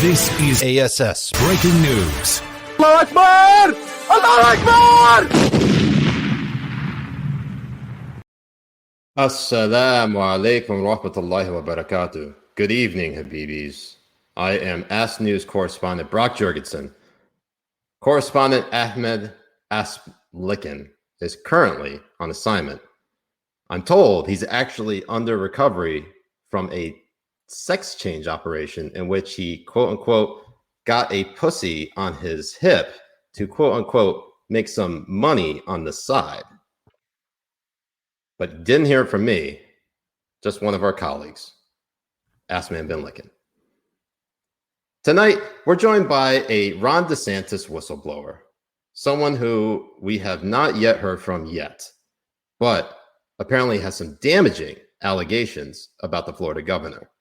This is ASS Breaking News. Allahu Akbar! Allahu Akbar! Assalamu alaikum wa rahmatullahi wa barakatuh. Good evening, Habibis. I am ASS News correspondent Brock Jurgensen. Correspondent Ahmed Aslikin is currently on assignment. I'm told he's actually under recovery from a sex change operation in which he, quote unquote, got a pussy on his hip to, quote unquote, make some money on the side. But didn't hear it from me, just one of our colleagues, Assman Bin Licken. Tonight, we're joined by a Ron DeSantis whistleblower, someone who we have not yet heard from yet, but apparently has some damaging allegations about the Florida governor.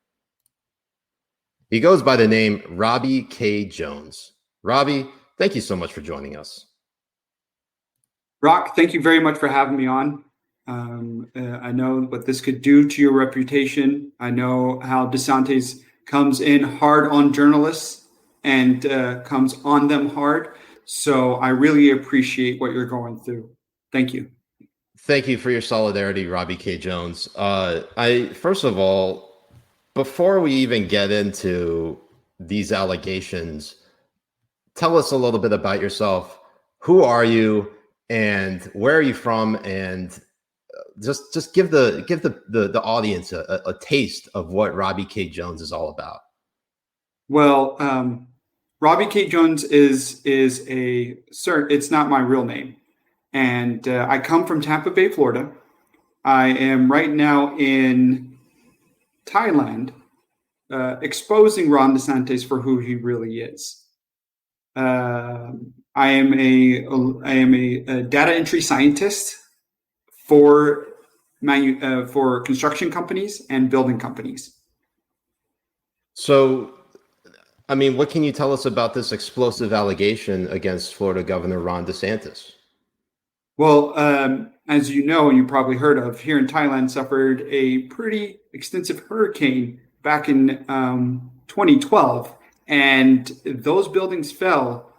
He goes by the name Robbie K. Jones. Robbie, thank you so much for joining us. Brock, thank you very much for having me on. I know what this could do to your reputation. I know how DeSantis comes in hard on journalists and comes on them hard. So I really appreciate what you're going through. Thank you. Thank you for your solidarity, Robbie K. Jones. First of all, before we even get into these allegations, tell us a little bit about yourself. Who are you, and where are you from? And just give the audience a taste of what Robbie K. Jones is all about. Well, Robbie K. Jones is it's not my real name. And I come from Tampa Bay, Florida. I am right now in Thailand, exposing Ron DeSantis for who he really is. I am a data entry scientist for construction companies and building companies. So, I mean, what can you tell us about this explosive allegation against Florida Governor Ron DeSantis? Well, as you know, and you probably heard of, here in Thailand suffered a pretty extensive hurricane back in 2012, and those buildings fell.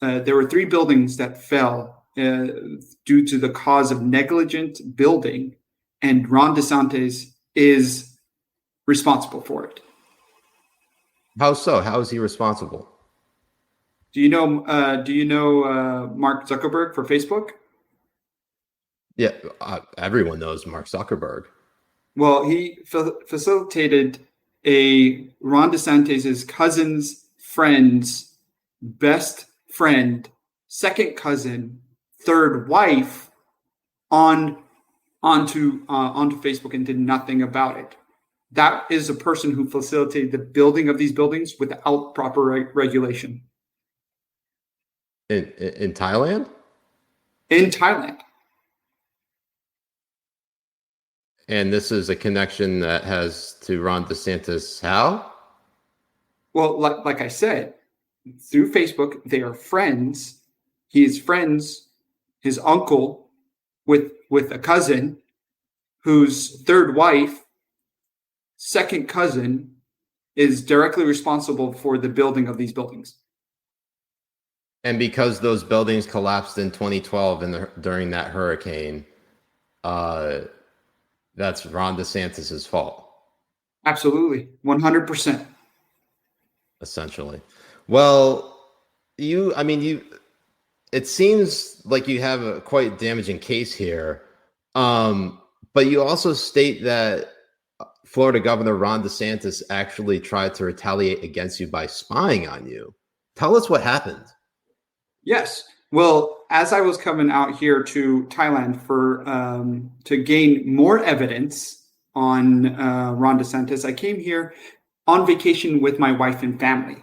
There were 3 buildings that fell due to the cause of negligent building, and Ron DeSantis is responsible for it. How so? How is he responsible? Do you know Mark Zuckerberg for Facebook? Yeah, everyone knows Mark Zuckerberg. Well, he facilitated a Ron DeSantis' cousin's friend's best friend, second cousin, third wife onto Facebook and did nothing about it. That is a person who facilitated the building of these buildings without proper regulation. In Thailand? In Thailand. And this is a connection that has to Ron DeSantis how? Well, like I said, through Facebook, they are friends. He is friends, his uncle, with a cousin whose third wife, second cousin, is directly responsible for the building of these buildings. And because those buildings collapsed in 2012 during that hurricane, that's Ron DeSantis' fault. Absolutely. 100%. Essentially. Well, it seems like you have a quite damaging case here. But you also state that Florida Governor Ron DeSantis actually tried to retaliate against you by spying on you. Tell us what happened. Yes. Well, as I was coming out here to Thailand to gain more evidence on Ron DeSantis, I came here on vacation with my wife and family.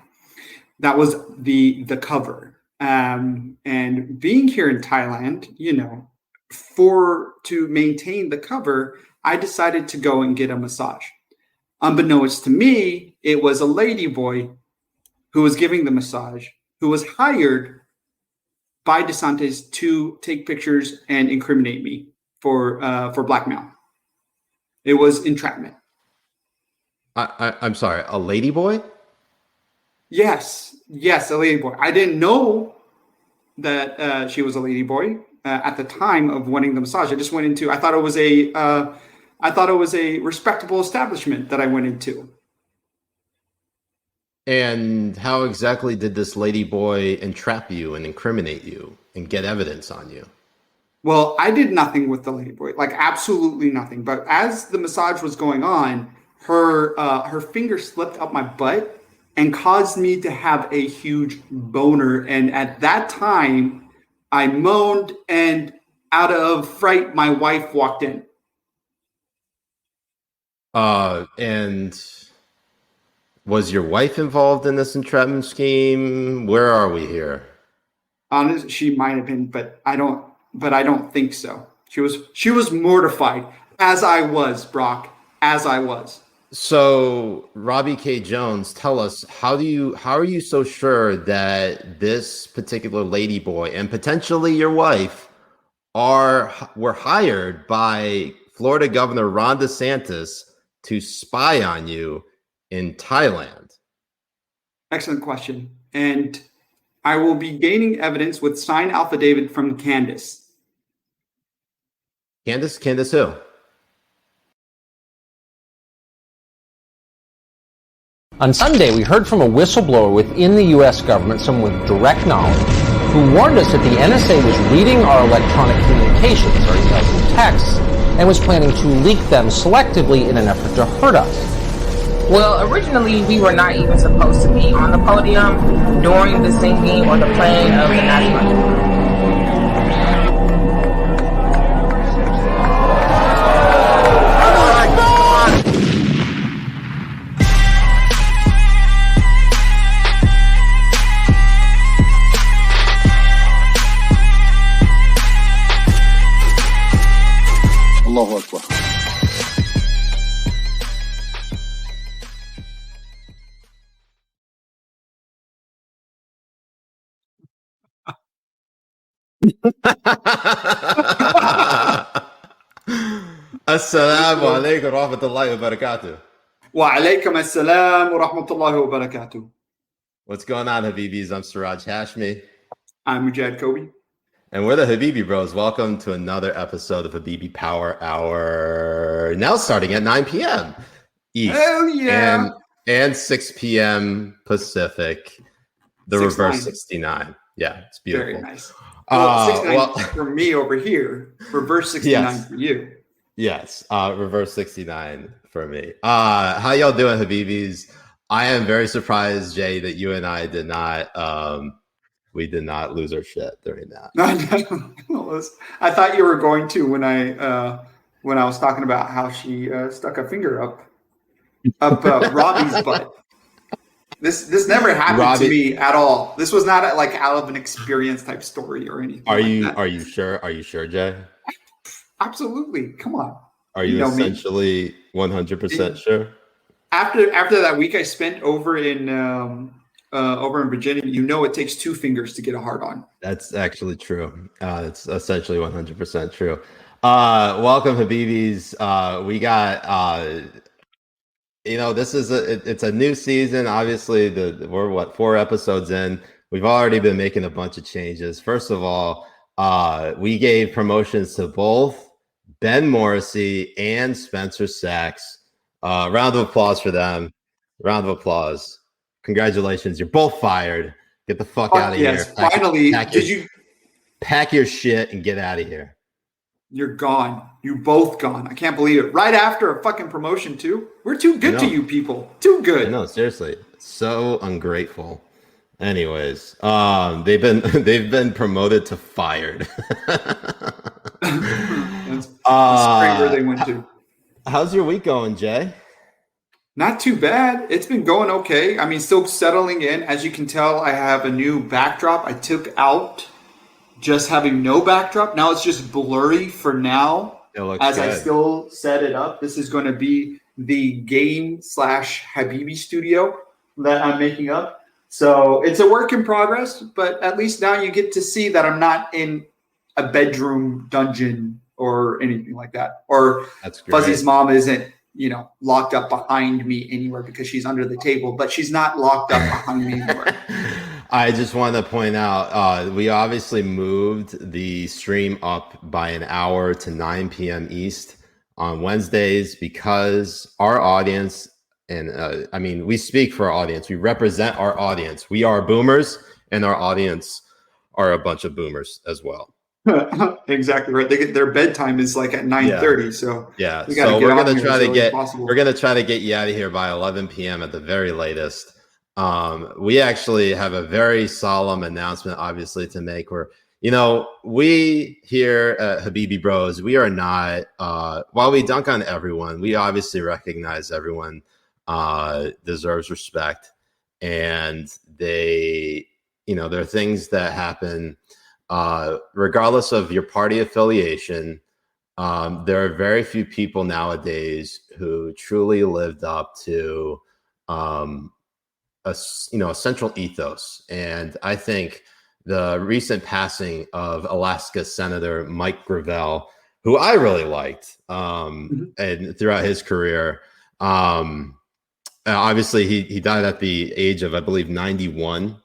That was the cover. And being here in Thailand, to maintain the cover, I decided to go and get a massage. Unbeknownst to me, it was a lady boy who was giving the massage, who was hired by DeSantis to take pictures and incriminate me for blackmail. It was entrapment. I'm sorry, a lady boy? Yes, a lady boy. I didn't know that she was a lady boy at the time of wanting the massage. I just went into. I thought it was a respectable establishment that I went into. And how exactly did this lady boy entrap you and incriminate you and get evidence on you? Well, I did nothing with the lady boy, like absolutely nothing. But as the massage was going on, her finger slipped up my butt and caused me to have a huge boner. And at that time, I moaned, and out of fright, my wife walked in. And was your wife involved in this entrapment scheme? Where are we here? Honestly, she might have been, but I don't think so. She was mortified, as I was, Brock, as I was. So, Robbie K. Jones, tell us, how are you so sure that this particular lady boy and potentially your wife were hired by Florida Governor Ron DeSantis to spy on you in Thailand? Excellent question. And I will be gaining evidence with signed affidavit from Candace. Candace who? On Sunday, we heard from a whistleblower within the U.S. government, someone with direct knowledge, who warned us that the NSA was reading our electronic communications, our emails and texts, and was planning to leak them selectively in an effort to hurt us. Well, originally, we were not even supposed to be on the podium during the singing or the playing of the national anthem. Allahu Akbar. Assalamu alaikum wa rahmatullahi wa barakatuh. Wa alaikum assalam wa rahmatullahi wa barakatuh. What's going on, Habibis? I'm Siraj Hashmi. I'm Mujahed Kobbe. And we're the Habibi Bros. Welcome to another episode of Habibi Power Hour. Now starting at 9 p.m. East. Hell yeah. And 6 p.m. Pacific. The 6-9. reverse 69. Yeah, it's beautiful. Very nice. Well, 69 for me over here. Reverse 69 yes. for you. Yes, reverse 69 for me. How y'all doing, Habibis? I am very surprised, Jay, that you and I did not lose our shit during that. I thought you were going to when I was talking about how she stuck a finger up Robbie's butt. This never happened to me at all. This was not like out of an experience type story or anything. Are you sure? Are you sure, Jay? Absolutely. Come on. Are you essentially 100% sure? After that week I spent over in Virginia, it takes two fingers to get a hard on. That's actually true. It's essentially 100% true. Welcome, Habibis. We got it's a new season. Obviously, we're 4 episodes in. We've already been making a bunch of changes. First of all, we gave promotions to both Ben Morrissey and Spencer Sachs. Round of applause for them. Round of applause. Congratulations. You're both fired. Get the fuck out of here. Finally. Pack your shit and get out of here. You're gone. You both gone. I can't believe it. Right after a fucking promotion too. We're too good to you people. Too good. No, seriously. So ungrateful. Anyways, they've been promoted to fired. That's where they went to. How's your week going, Jay? Not too bad. It's been going okay. I mean, still settling in. As you can tell, I have a new backdrop. I took out just having no backdrop. Now it's just blurry for now. It looks as good. I still set it up. This is going to be the game/Habibi studio that I'm making up. So it's a work in progress, but at least now you get to see that I'm not in a bedroom dungeon or anything like that. Or That's great. Fuzzy's mom isn't locked up behind me anywhere because she's under the table, but she's not locked up behind me anywhere. I just want to point out, we obviously moved the stream up by an hour to 9 p.m. East on Wednesdays because our audience, and we speak for our audience. We represent our audience. We are boomers, and our audience are a bunch of boomers as well. Exactly right. Their bedtime is like at 9:30. So yeah. So we're gonna try to get you out of here by 11 p.m. at the very latest. We actually have a very solemn announcement, obviously, to make. Where we here at Habibi Bros, we are not. While we dunk on everyone, we obviously recognize everyone deserves respect, and there are things that happen. Regardless of your party affiliation, there are very few people nowadays who truly lived up to a central ethos. And I think the recent passing of Alaska Senator Mike Gravel, who I really liked, and throughout his career, obviously he died at the age of, I believe, 91.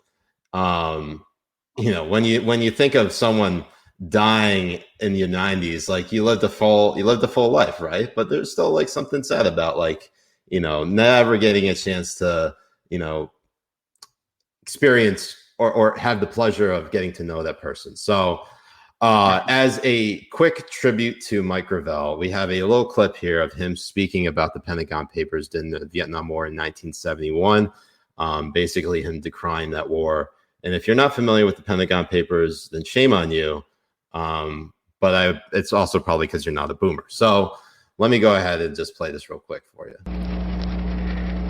When you think of someone dying in your 90s, like you lived a full life, right? But there's still like something sad about never getting a chance to experience or have the pleasure of getting to know that person. So as a quick tribute to Mike Gravel, we have a little clip here of him speaking about the Pentagon Papers in the Vietnam War in 1971, basically him decrying that war. And if you're not familiar with the Pentagon Papers, then shame on you. But it's also probably because you're not a boomer. So let me go ahead and just play this real quick for you.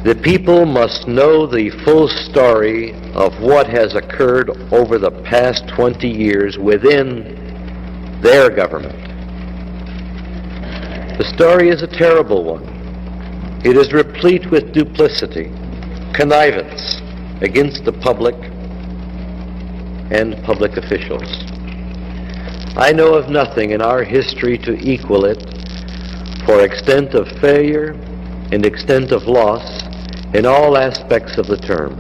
The people must know the full story of what has occurred over the past 20 years within their government. The story is a terrible one. It is replete with duplicity, connivance against the public and public officials. I know of nothing in our history to equal it for extent of failure and extent of loss in all aspects of the term.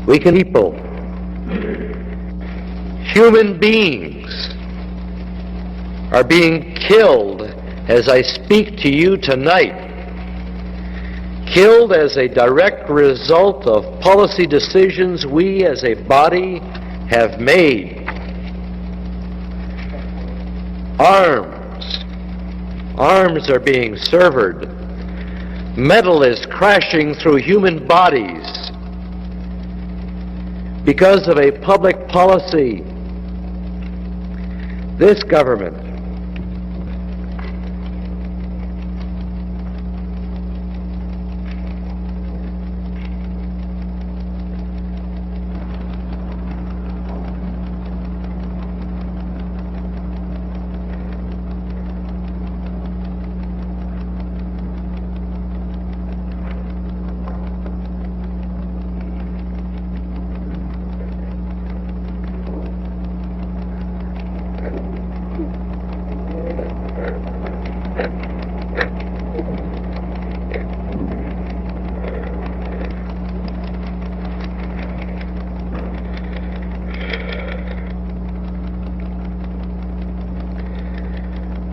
People, human beings, are being killed as I speak to you tonight. Killed as a direct result of policy decisions we as a body have made. Arms are being severed. Metal is crashing through human bodies because of a public policy. This government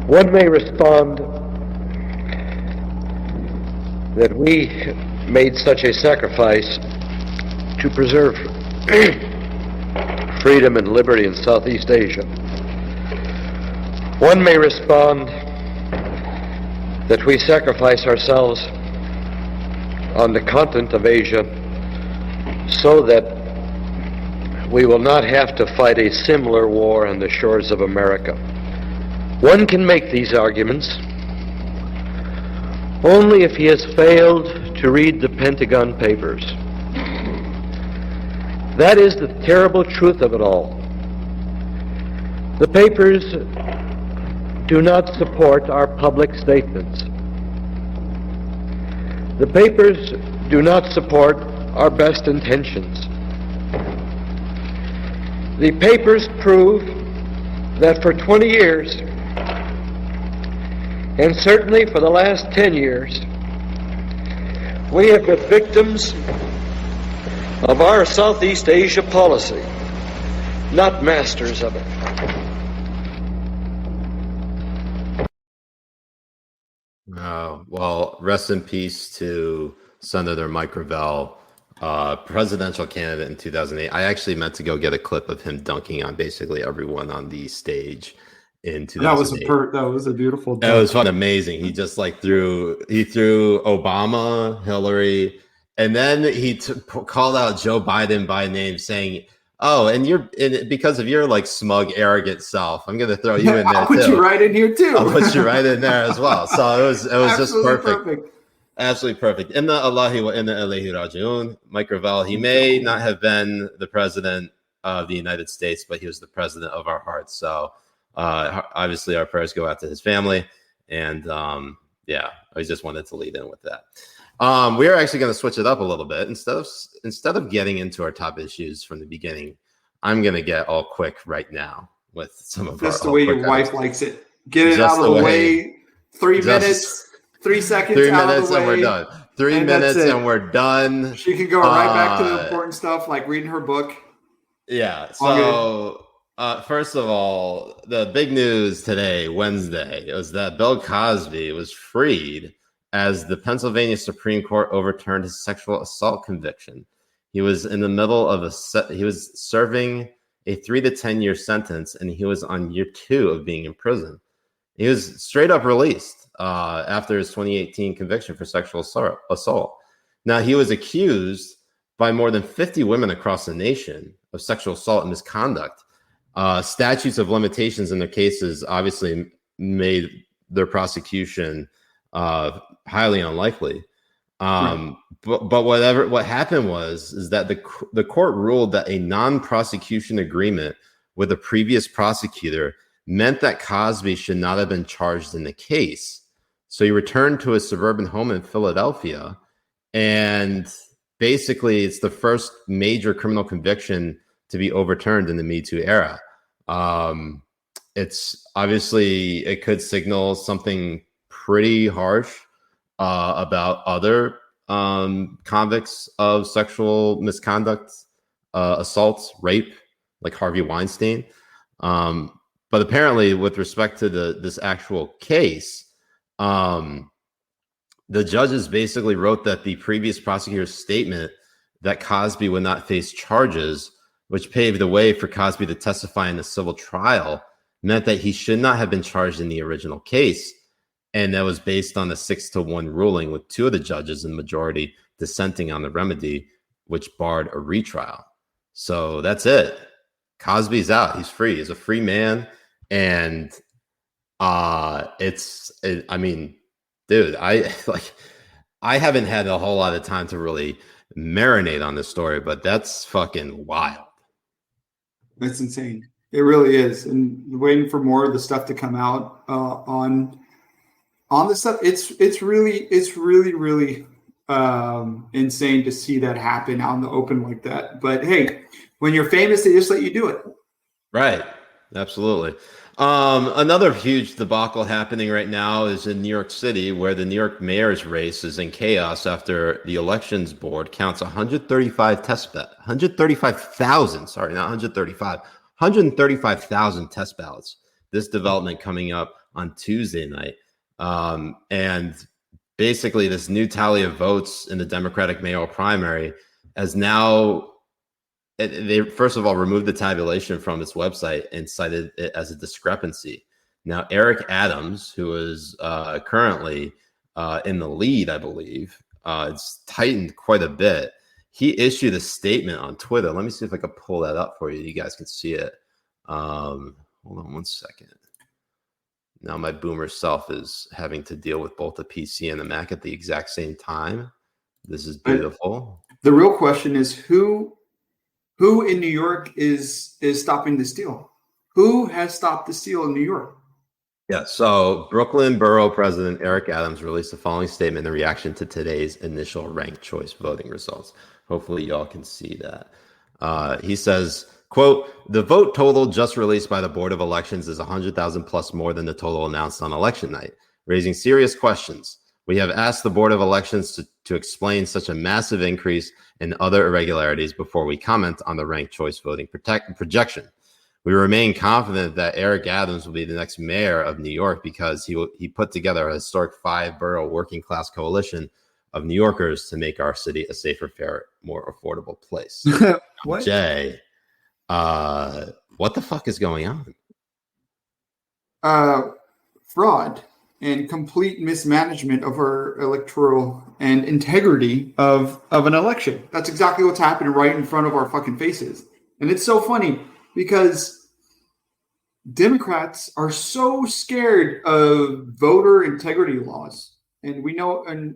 One may respond that we made such a sacrifice to preserve freedom and liberty in Southeast Asia. One may respond that we sacrifice ourselves on the continent of Asia so that we will not have to fight a similar war on the shores of America. One can make these arguments only if he has failed to read the Pentagon Papers. That is the terrible truth of it all. The papers do not support our public statements. The papers do not support our best intentions. The papers prove that for 20 years, and certainly for the last 10 years, we have been victims of our Southeast Asia policy, not masters of it. Oh, well, rest in peace to Senator Mike Gravel, presidential candidate in 2008. I actually meant to go get a clip of him dunking on basically everyone on the stage in 2008. That was a beautiful dunk. It was fun, amazing. He just like threw Obama, Hillary, and then he called out Joe Biden by name, saying, "Oh, and because of your like smug, arrogant self, I'm going to throw you in there. I'll put you right in here too. I'll put you right in there as well." So it was just perfect. perfect. Absolutely perfect. Inna Allahi wa inna ilayhi raji'un. Mike Gravel, he may not have been the president of the United States, but he was the president of our hearts. So obviously our prayers go out to his family. And yeah, I just wanted to lead in with that. We are actually going to switch it up a little bit. Instead of getting into our top issues from the beginning, I'm going to get all quick right now with some of just our the way your wife likes it. Get it out of the way. 3 minutes. 3 seconds. 3 out minutes of the way, and we're done. 3 minutes and we're done. She can go right back to the important stuff, like reading her book. Yeah. So first of all, the big news today, Wednesday, was that Bill Cosby was freed as the Pennsylvania Supreme Court overturned his sexual assault conviction. He was in the middle of he was serving a 3 to 10 year sentence, and he was on year 2 of being in prison. He was straight up released after his 2018 conviction for sexual assault. Now, he was accused by more than 50 women across the nation of sexual assault and misconduct. Statutes of limitations in their cases obviously made their prosecution highly unlikely. But what happened is that the court ruled that a non-prosecution agreement with a previous prosecutor meant that Cosby should not have been charged in the case. So he returned to his suburban home in Philadelphia, and basically it's the first major criminal conviction to be overturned in the Me Too era. It's obviously, it could signal something pretty harsh about other convicts of sexual misconduct, assaults, rape, like Harvey Weinstein. But apparently, with respect to this actual case, the judges basically wrote that the previous prosecutor's statement that Cosby would not face charges, which paved the way for Cosby to testify in a civil trial, meant that he should not have been charged in the original case. And that was based on a 6-1 ruling, with 2 of the judges in the majority dissenting on the remedy, which barred a retrial. So that's it. Cosby's out. He's free. He's a free man. And I mean, dude, I haven't had a whole lot of time to really marinate on this story, but that's fucking wild. That's insane. It really is. And waiting for more of the stuff to come out on the stuff. It's really insane to see that happen out in the open like that. But hey, when you're famous, they just let you do it. Right. Absolutely. Another huge debacle happening right now is in New York City, where the New York mayor's race is in chaos after the elections board counts 135,000 test ballots. This development coming up on Tuesday night. And basically this new tally of votes in the Democratic mayoral primary has now, they first of all removed the tabulation from its website and cited it as a discrepancy. Now, Eric Adams, who is currently in the lead, I believe, it's tightened quite a bit. He issued a statement on Twitter. Let me see if I can pull that up for you. You guys can see it. Hold on one second. Now my boomer self is having to deal with both the PC and the Mac at the exact same time. This is beautiful. The real question is who in New York is stopping the steal? Who has stopped the steal in New York? Yeah, so Brooklyn Borough President Eric Adams released the following statement in reaction to today's initial ranked choice voting results. Hopefully y'all can see that. He says, quote, "The vote total just released by the Board of Elections is 100,000 plus more than the total announced on election night. raising serious questions. We have asked the Board of Elections to explain such a massive increase in other irregularities before we comment on the ranked choice voting projection. We remain confident that Eric Adams will be the next mayor of New York because he put together a historic 5-borough working class coalition of New Yorkers to make our city a safer, fairer, more affordable place. What? Jay, what the fuck is going on? Fraud and complete mismanagement of our electoral and integrity of an election. That's exactly what's happening right in front of our fucking faces. And it's so funny because Democrats are so scared of voter integrity laws. And we know, and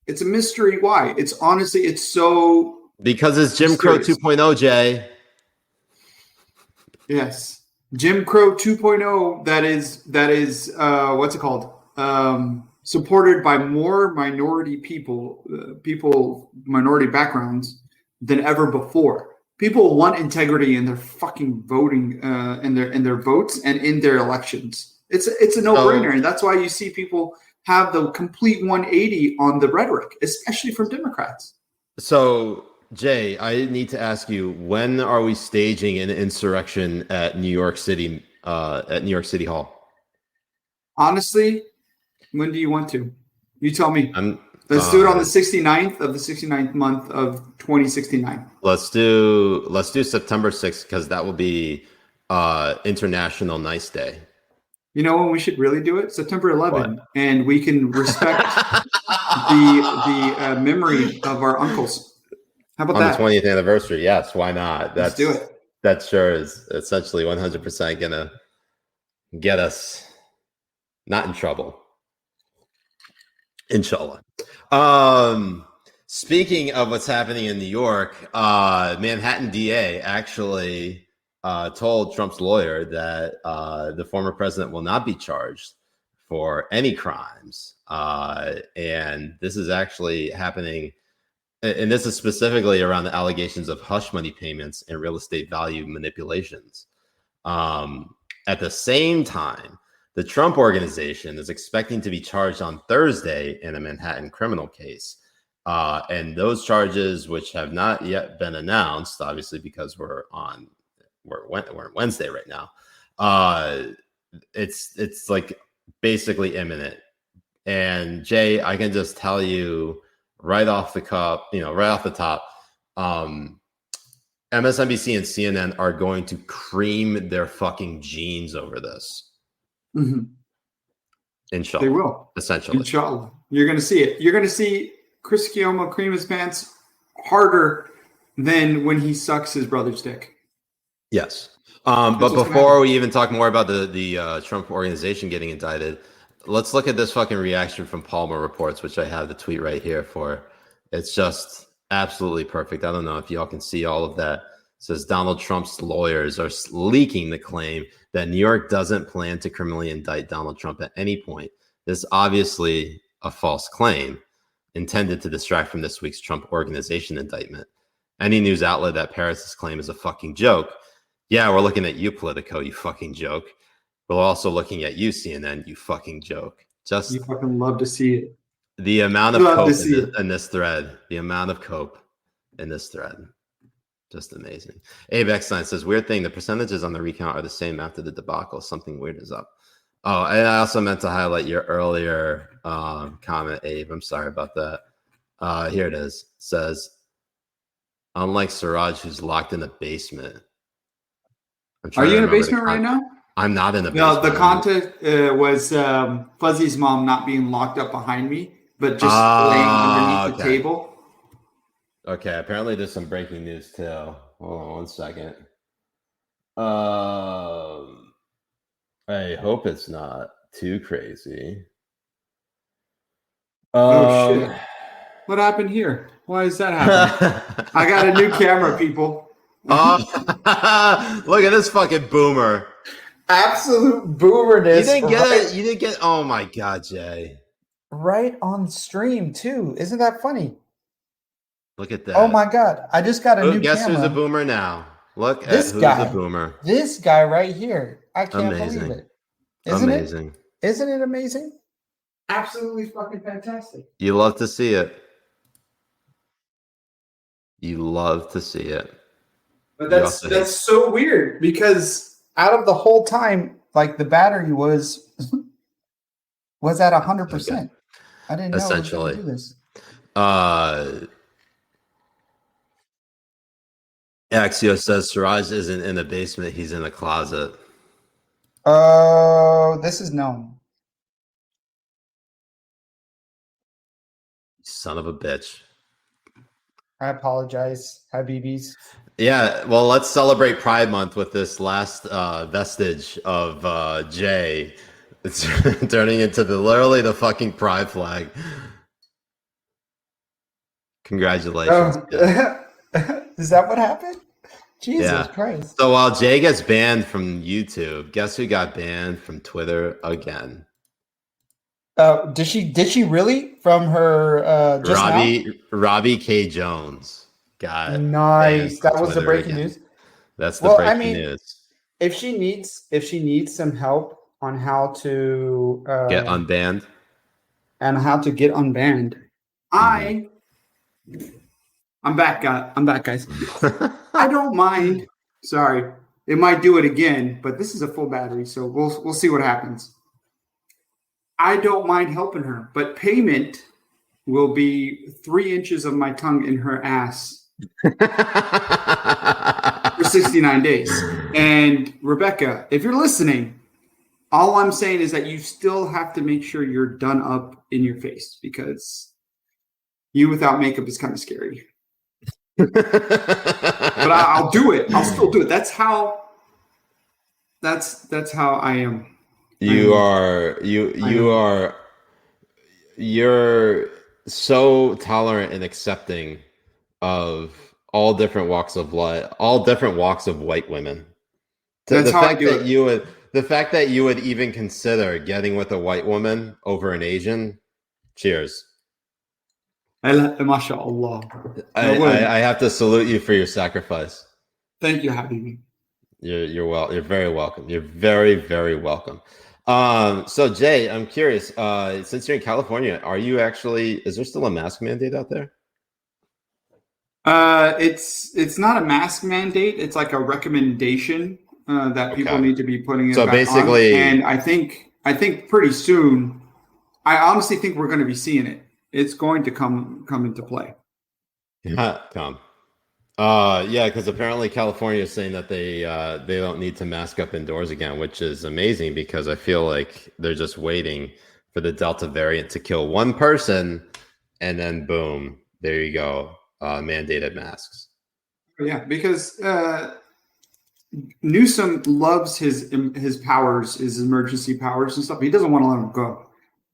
it's a mystery why. It's honestly, it's so... Because it's Jim Crow 2.0, Jay. Yes. Jim Crow 2.0 that is what's it called? Supported by more minority people, minority backgrounds than ever before. People want integrity in their fucking voting, in their votes and in their elections. It's a no-brainer, and that's why you see people have the complete 180 on the rhetoric, especially from Democrats. So, Jay, I need to ask you: when are we staging an insurrection at New York City Hall? Honestly, when do you want to? You tell me. Let's do it on the 69th of the 69th month of 2069. Let's do September 6th because that will be International Nice Day. You know when we should really do it? September 11th, and we can respect the memory of our uncles. How about that? On the 20th anniversary, yes. Why not? Let's do it. That sure is essentially 100% gonna get us not in trouble. Inshallah. Speaking of what's happening in New York, Manhattan DA actually told Trump's lawyer that the former president will not be charged for any crimes. And this is actually happening. And this is specifically around the allegations of hush money payments and real estate value manipulations. At the same time, the Trump Organization is expecting to be charged on Thursday in a Manhattan criminal case. And those charges, which have not yet been announced, obviously because we're Wednesday right now, it's like basically imminent. And Jay, I can just tell you right off the top, MSNBC and CNN are going to cream their fucking jeans over this. Mm-hmm. Inshallah. They will. Essentially. Inshallah. You're going to see it. You're going to see Chris Cuomo cream his pants harder than when he sucks his brother's dick. Yes. But before we even talk more about the Trump Organization getting indicted, let's look at this fucking reaction from Palmer Reports, which I have the tweet right here for. It's just absolutely perfect. I don't know if y'all can see all of that. It says Donald Trump's lawyers are leaking the claim that New York doesn't plan to criminally indict Donald Trump at any point. This is obviously a false claim intended to distract from this week's Trump Organization indictment. Any news outlet that parrots this claim is a fucking joke. Yeah, we're looking at you, Politico, you fucking joke. We're also looking at you, CNN, you fucking joke. Just you fucking love to see it. The amount of cope in this thread. The amount of cope in this thread. Just amazing. Abe Eckstein says, weird thing, the percentages on the recount are the same after the debacle. Something weird is up. Oh, and I also meant to highlight your earlier comment, Abe. I'm sorry about that. Here it is. It says, unlike Siraj, who's locked in the basement. Are you in a basement right now? I'm not in the basement. No, the content was Fuzzy's mom not being locked up behind me, but just laying underneath the table. Okay, apparently there's some breaking news too. Hold on 1 second. I hope it's not too crazy. Oh shit. What happened here? Why is that happening? I got a new camera, people. Oh, look at this fucking boomer. Absolute boomerness. You didn't get it. You didn't get. Oh my god, Jay! Right on stream too. Isn't that funny? Look at that. Oh my god! I just got a new guess camera. Who's a boomer now? Look this at who's guy, a boomer. This guy right here. I can't amazing. believe it. Amazing. Isn't it amazing? Absolutely fucking fantastic. You love to see it. You love to see it. But that's so weird because out of the whole time, like the battery was at 100%. I didn't know essentially. it was gonna do this. Axio says Siraj isn't in the basement; he's in the closet. Oh, this is known. Son of a bitch. I apologize, Habibis. Yeah, well, let's celebrate Pride Month with this last vestige of Jay. It's turning into literally the fucking pride flag. Congratulations. Is that what happened? Jesus Christ. So while Jay gets banned from YouTube, guess who got banned from Twitter again? Did she really from her Robbie K. Jones got nice. That was the breaking news. That's the breaking news. If she needs some help on how to get unbanned and how to get unbanned, I'm back, guys. I don't mind. Sorry, it might do it again, but this is a full battery, so we'll see what happens. I don't mind helping her, but payment will be 3 inches of my tongue in her ass for 69 days. And Rebecca, if you're listening, all I'm saying is that you still have to make sure you're done up in your face because you without makeup is kind of scary. But I'll do it. I'll still do it. That's how I am. You're so tolerant and accepting of all different walks of life, all different walks of white women. The fact that you would even consider getting with a white woman over an Asian, cheers. MashaAllah. I have to salute you for your sacrifice. Thank you, Habibi. You're very welcome. You're very, very welcome. So Jay, I'm curious, since you're in California, is there still a mask mandate out there? It's not a mask mandate. It's like a recommendation that people need to be putting it so back basically on. And I think pretty soon, I honestly think we're going to be seeing it. It's going to come into play. Because apparently California is saying that they don't need to mask up indoors again, which is amazing because I feel like they're just waiting for the Delta variant to kill one person, and then boom, there you go, mandated masks. Yeah, because Newsom loves his powers, his emergency powers and stuff. He doesn't want to let them go. Of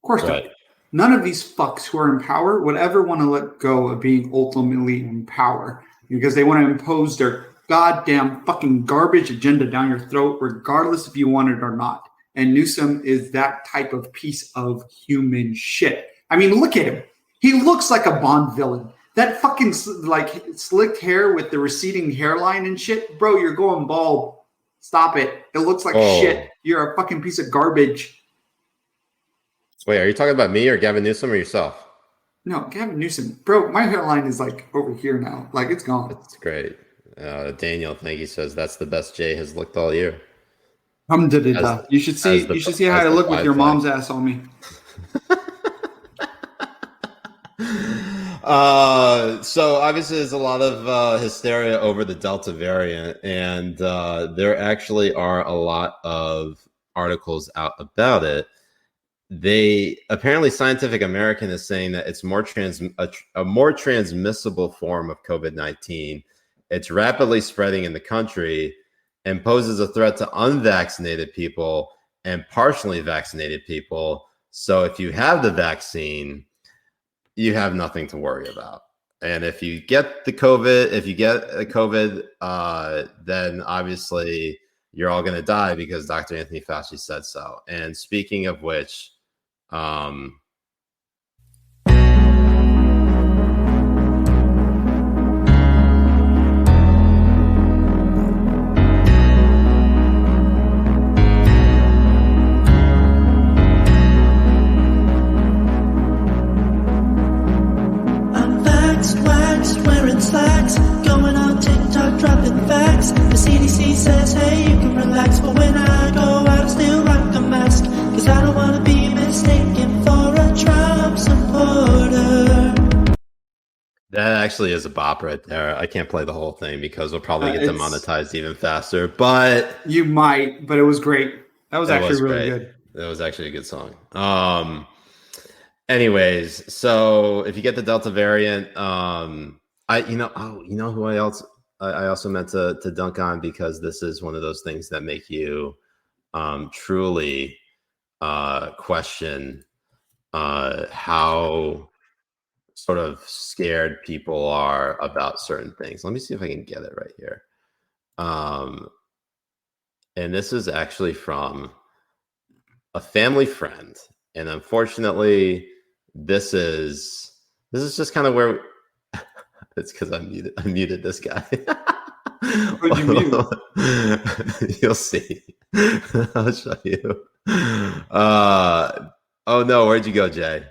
course not. None of these fucks who are in power would ever want to let go of being ultimately in power because they want to impose their goddamn fucking garbage agenda down your throat, regardless if you want it or not. And Newsom is that type of piece of human shit. I mean, look at him. He looks like a Bond villain. That fucking like slicked hair with the receding hairline and shit. Bro, you're going bald. Stop it. It looks like shit. You're a fucking piece of garbage. Wait, are you talking about me or Gavin Newsom or yourself? No, Gavin Newsom. Bro, my hairline is like over here now. Like it's gone. That's great. Daniel, thank you, says that's the best Jay has looked all year. Alhamdulillah. You should see how I look with your mom's ass on me. So obviously there's a lot of hysteria over the Delta variant, and there actually are a lot of articles out about it. Scientific American is saying that it's a more transmissible form of COVID-19. It's rapidly spreading in the country and poses a threat to unvaccinated people and partially vaccinated people. So if you have the vaccine, you have nothing to worry about. And if you get the COVID, then obviously you're all going to die because Dr. Anthony Fauci said so. And speaking of which, wearing slacks, going on TikTok, dropping facts. The CDC says, hey, you can relax, but when I go out, I still rock a mask, cause I don't wanna be mistaken for a Trump supporter. That actually is a bop right there. I can't play the whole thing because we'll probably get demonetized even faster, but you might, but it was great. That was actually really good. That was actually a good song. Anyways, so if you get the Delta variant, you know who I also meant to dunk on, because this is one of those things that make you truly question how sort of scared people are about certain things. Let me see if I can get it right here. And this is actually from a family friend, and unfortunately, this is just kind of where it's because I muted this guy. What'd you mute? You'll see. I'll show you. Oh no, where'd you go, Jay?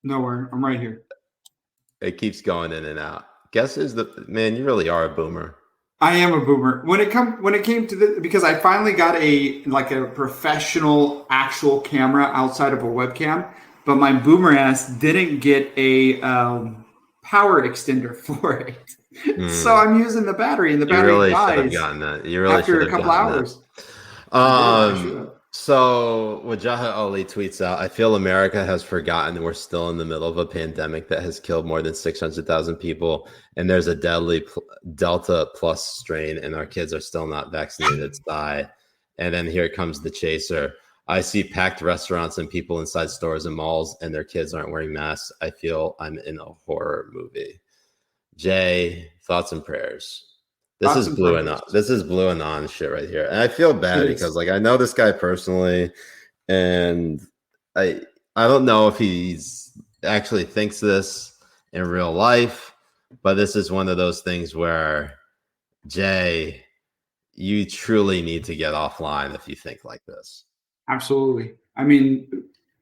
Nowhere. I'm right here. It keeps going in and out. Guess who's the man? You really are a boomer. I am a boomer. When it came to this, because I finally got a professional actual camera outside of a webcam, but my boomer ass didn't get a power extender for it. So I'm using the battery, and the battery really dies. Should have gotten that. You really after should a have couple hours. So Mujahed Ali tweets out, I feel America has forgotten we're still in the middle of a pandemic that has killed more than 600,000 people, and there's a deadly Delta plus strain, and our kids are still not vaccinated. Sigh. And then here comes the chaser. I see packed restaurants and people inside stores and malls, and their kids aren't wearing masks. I feel I'm in a horror movie. Jay, thoughts and prayers. This is blue and on. This is blue and on shit right here, and I feel bad because I know this guy personally, and I don't know if he's actually thinks this in real life, but this is one of those things where, Jay, you truly need to get offline if you think like this. Absolutely. I mean,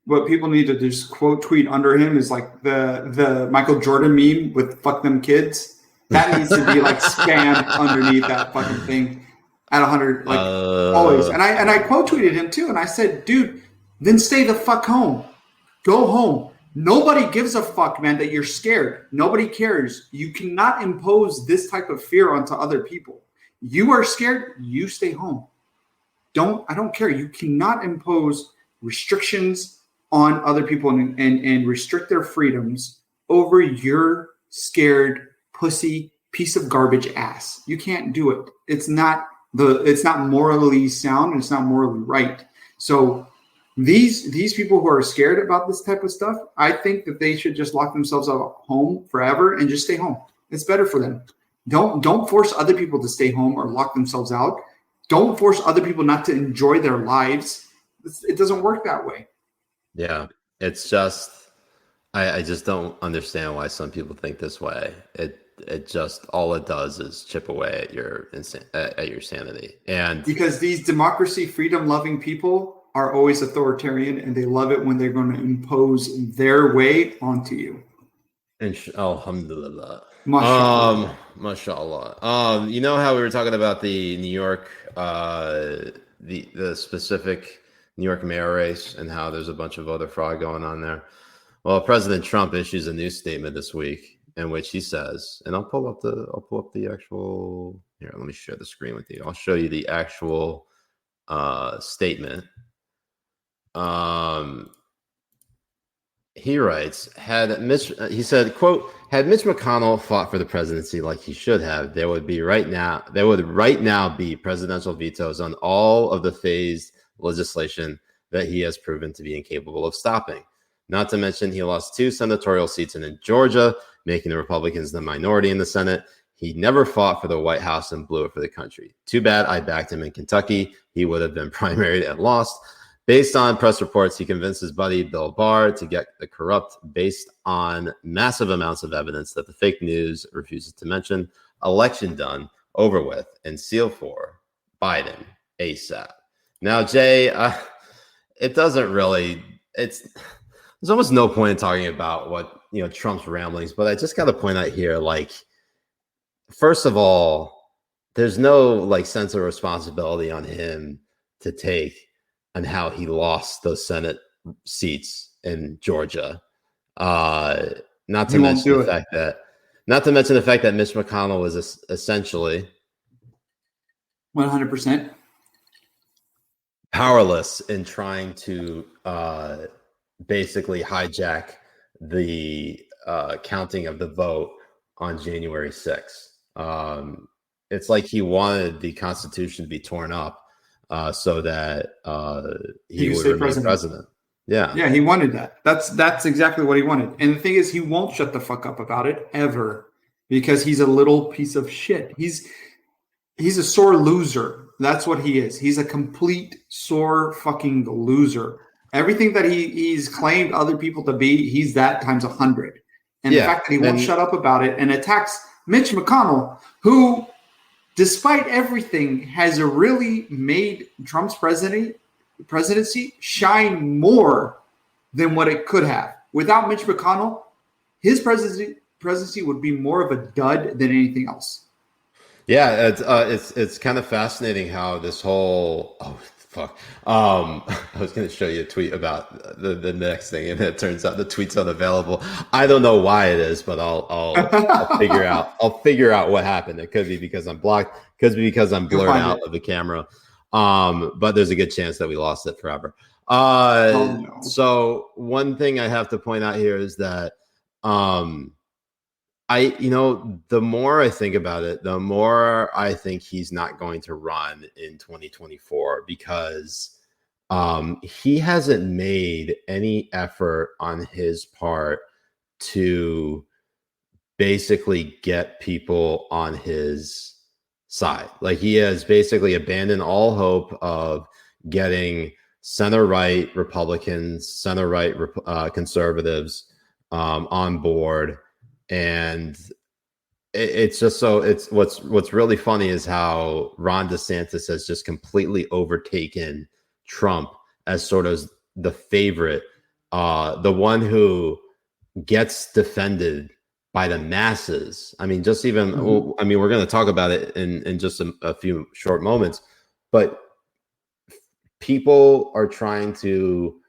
what people need to just quote tweet under him is like the Michael Jordan meme with "fuck them kids." That needs to be like spammed underneath that fucking thing at 100, like always. And I quote tweeted him too, and I said, dude, then stay the fuck home. Go home. Nobody gives a fuck, man, that you're scared. Nobody cares. You cannot impose this type of fear onto other people. You are scared, you stay home. I don't care. You cannot impose restrictions on other people and restrict their freedoms over your scared pussy piece of garbage ass. You can't do it. It's not morally sound, and it's not morally right. So these people who are scared about this type of stuff, I think that they should just lock themselves out at home forever and just stay home. It's better for them. Don't force other people to stay home or lock themselves out. Don't force other people not to enjoy their lives. It doesn't work that way. Yeah, it's just I just don't understand why some people think this way. It just all it does is chip away at your sanity. And because these democracy, freedom loving people are always authoritarian, and they love it when they're going to impose their way onto you. Alhamdulillah. Mashallah. Mashallah. You know how we were talking about the New York, the specific New York mayor race, and how there's a bunch of voter fraud going on there? Well, President Trump issues a news statement this week in which he says, and I'll pull up the actual here. Let me share the screen with you. I'll show you the actual statement. He writes, he said, quote, had Mitch McConnell fought for the presidency like he should have, there would right now be presidential vetoes on all of the phased legislation that he has proven to be incapable of stopping. Not to mention, he lost 2 senatorial seats in Georgia, making the Republicans the minority in the Senate. He never fought for the White House and blew it for the country. Too bad I backed him in Kentucky. He would have been primaried and lost. Based on press reports, he convinced his buddy Bill Barr to get the corrupt based on massive amounts of evidence that the fake news refuses to mention. Election done, over with, and seal for Biden ASAP. Now, Jay, there's almost no point in talking about Trump's ramblings, but I just got to point out here, like, first of all, there's no like sense of responsibility on him to take on how he lost those Senate seats in Georgia. Not to mention the fact that Mitch McConnell was essentially 100% powerless in trying to basically hijack the counting of the vote on January 6th. It's like he wanted the Constitution to be torn up so that he would remain president. Yeah, he wanted that. That's exactly what he wanted. And the thing is, he won't shut the fuck up about it ever because he's a little piece of shit. He's a sore loser. That's what he is. He's a complete sore fucking loser. Everything that he's claimed other people to be, he's that times 100. And the fact that he won't shut up about it and attacks Mitch McConnell, who, despite everything, has really made Trump's presidency shine than what it could have. Without Mitch McConnell, his presidency would be more of a dud than anything else. Yeah, it's kind of fascinating how this whole I was going to show you a tweet about the next thing, and it turns out the tweet's unavailable. I don't know why it is, but I'll figure out. I'll figure out what happened. It could be because I'm blocked. Could be because I'm blurred out of the camera. But there's a good chance that we lost it forever. No. So one thing I have to point out here is that the more I think about it, the more I think he's not going to run in 2024 because he hasn't made any effort on his part to basically get people on his side. Like, he has basically abandoned all hope of getting center-right Republicans, center-right conservatives on board. And it's just what's really funny is how Ron DeSantis has just completely overtaken Trump as sort of the favorite, the one who gets defended by the masses. I mean, just even, we're going to talk about it in just a few short moments, but people are trying to,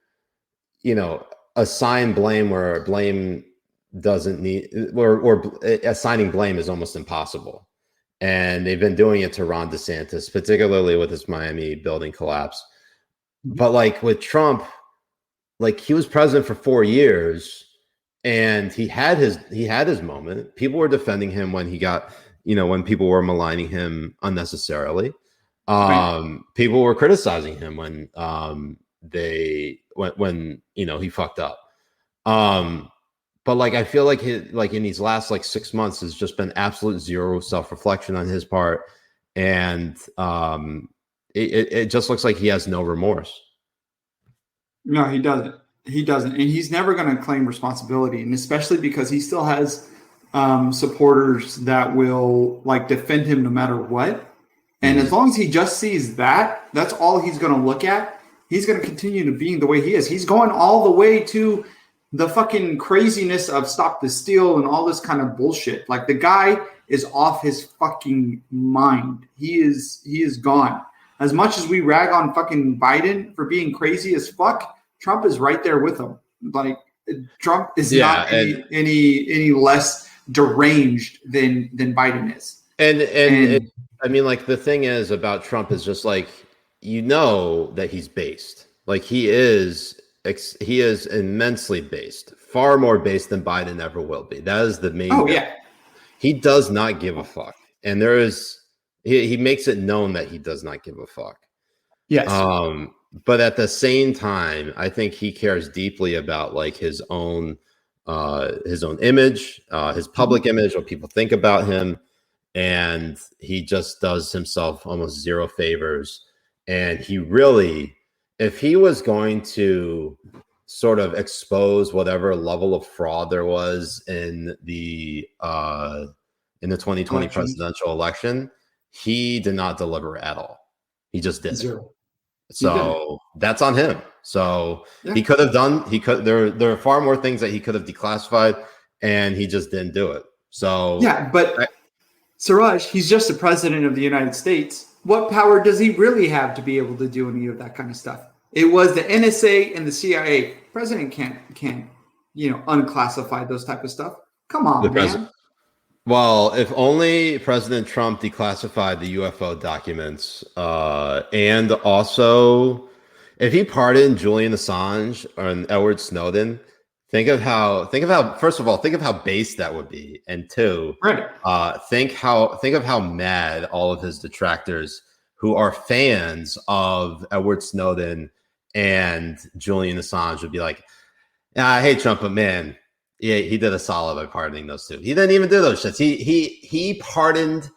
assign blame where blame doesn't need, or assigning blame is almost impossible. And they've been doing it to Ron DeSantis, particularly with his Miami building collapse. But like with Trump, like, he was president for 4 years and he had his moment. People were defending him when he got, when people were maligning him unnecessarily. People were criticizing him when he fucked up. But like, I feel like in these last 6 months has just been absolute zero self-reflection on his part. And it just looks like he has no remorse. No, he doesn't. He doesn't. And he's never going to claim responsibility. And especially because he still has supporters that will defend him no matter what. And as long as he just sees that, that's all he's going to look at. He's going to continue to being the way he is. He's going all the way to the fucking craziness of stop the steal and all this kind of bullshit. Like, the guy is off his fucking mind. He is gone. As much as we rag on fucking Biden for being crazy as fuck, Trump is right there with him. Like, Trump is not any less deranged than Biden is. And the thing is about Trump is just that he's based. Like, he is immensely based, far more based than Biden ever will be. That is the main. Oh yeah, he does not give a fuck, and he makes it known that he does not give a fuck. Yes. But at the same time, I think he cares deeply about his own image, his public image, what people think about him, and he just does himself almost zero favors. And he really, if he was going to sort of expose whatever level of fraud there was in the 2020 presidential election, he did not deliver at all. He just didn't. Zero. So that's on him. So he could have done. There are far more things that he could have declassified. and he just didn't do it. So yeah, but Siraj, he's just the president of the United States. What power does he really have to be able to do any of that kind of stuff? It was the NSA and the CIA. President can't unclassify those type of stuff. Come on, man. Well, if only President Trump declassified the UFO documents, and also if he pardoned Julian Assange and Edward Snowden, think of how first of all, think of how base that would be, and two, think of how mad all of his detractors who are fans of Edward Snowden and Julian Assange would be like, I hate Trump, but man, yeah, he did a solid by pardoning those two. He didn't even do those shits. He pardoned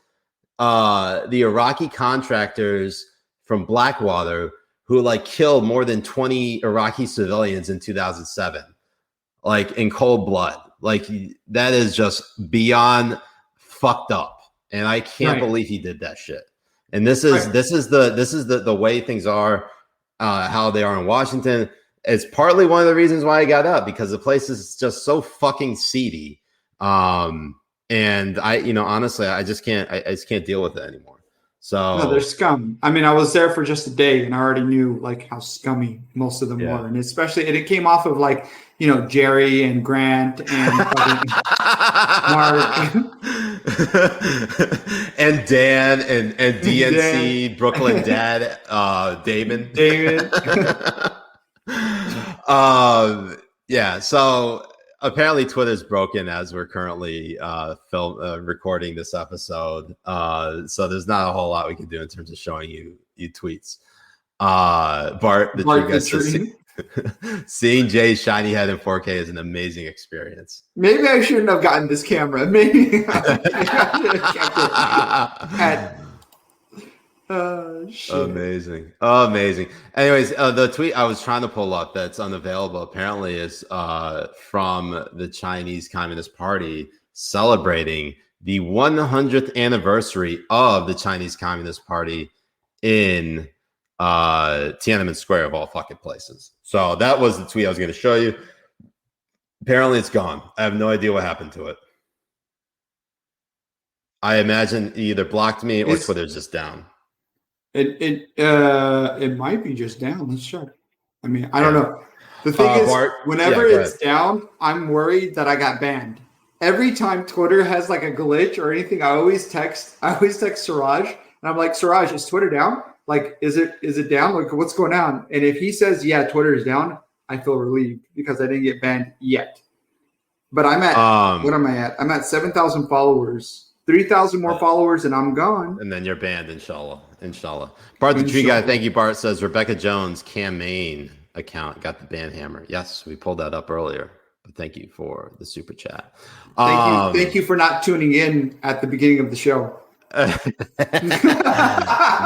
the Iraqi contractors from Blackwater who like killed more than 20 Iraqi civilians in 2007, like in cold blood. Like that is just beyond fucked up, and I can't believe he did that shit. And this is the way things are, how they are in Washington. It's partly one of the reasons why I got up, because the place is just so fucking seedy. And I, honestly, I just can't deal with it anymore. So no, they're scum. I mean, I was there for just a day and I already knew like how scummy most of them were. And especially, and it came off of like, Jerry and Grant and Mark and Dan and DNC, Dan. Brooklyn Dad, Damon. Yeah, so apparently Twitter's broken as we're currently recording this episode, so there's not a whole lot we can do in terms of showing you tweets. Bart, you guys seeing Jay's shiny head in 4K is an amazing experience. Maybe I shouldn't have gotten this camera. Maybe shit. Amazing. Anyways, the tweet I was trying to pull up that's unavailable apparently is from the Chinese Communist Party celebrating the 100th anniversary of the Chinese Communist Party in Tiananmen Square, of all fucking places. So that was the tweet I was going to show you. Apparently it's gone. I have no idea what happened to it. I imagine he either blocked me or Twitter's just down. It might be just down. Let's check. I mean, I don't know. The thing is, Bart, whenever it's down, I'm worried that I got banned. Every time Twitter has like a glitch or anything, I always text Siraj, and I'm like, Siraj, is Twitter down? Like, is it down? Like, what's going on? And if he says, yeah, Twitter is down, I feel relieved because I didn't get banned yet. But I'm at what am I at? I'm at 7,000 followers. 3,000 more followers and I'm gone. And then you're banned, inshallah. Bart the Tree Guy, thank you, Bart, says Rebecca Jones' Cam Main account got the ban hammer. Yes, we pulled that up earlier. But thank you for the super chat. Thank you for not tuning in at the beginning of the show.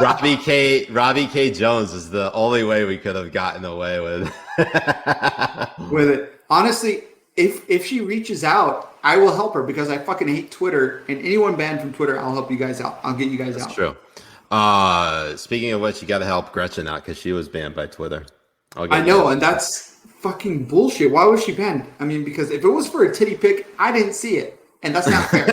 Robbie K. Jones is the only way we could have gotten away with it. Honestly, if she reaches out, I will help her because I fucking hate Twitter. And anyone banned from Twitter, I'll help you guys out. I'll get you guys out. That's true. Speaking of which, you got to help Gretchen out because she was banned by Twitter. I know, and that's fucking bullshit. Why was she banned? I mean, because if it was for a titty pic, I didn't see it, and that's not fair.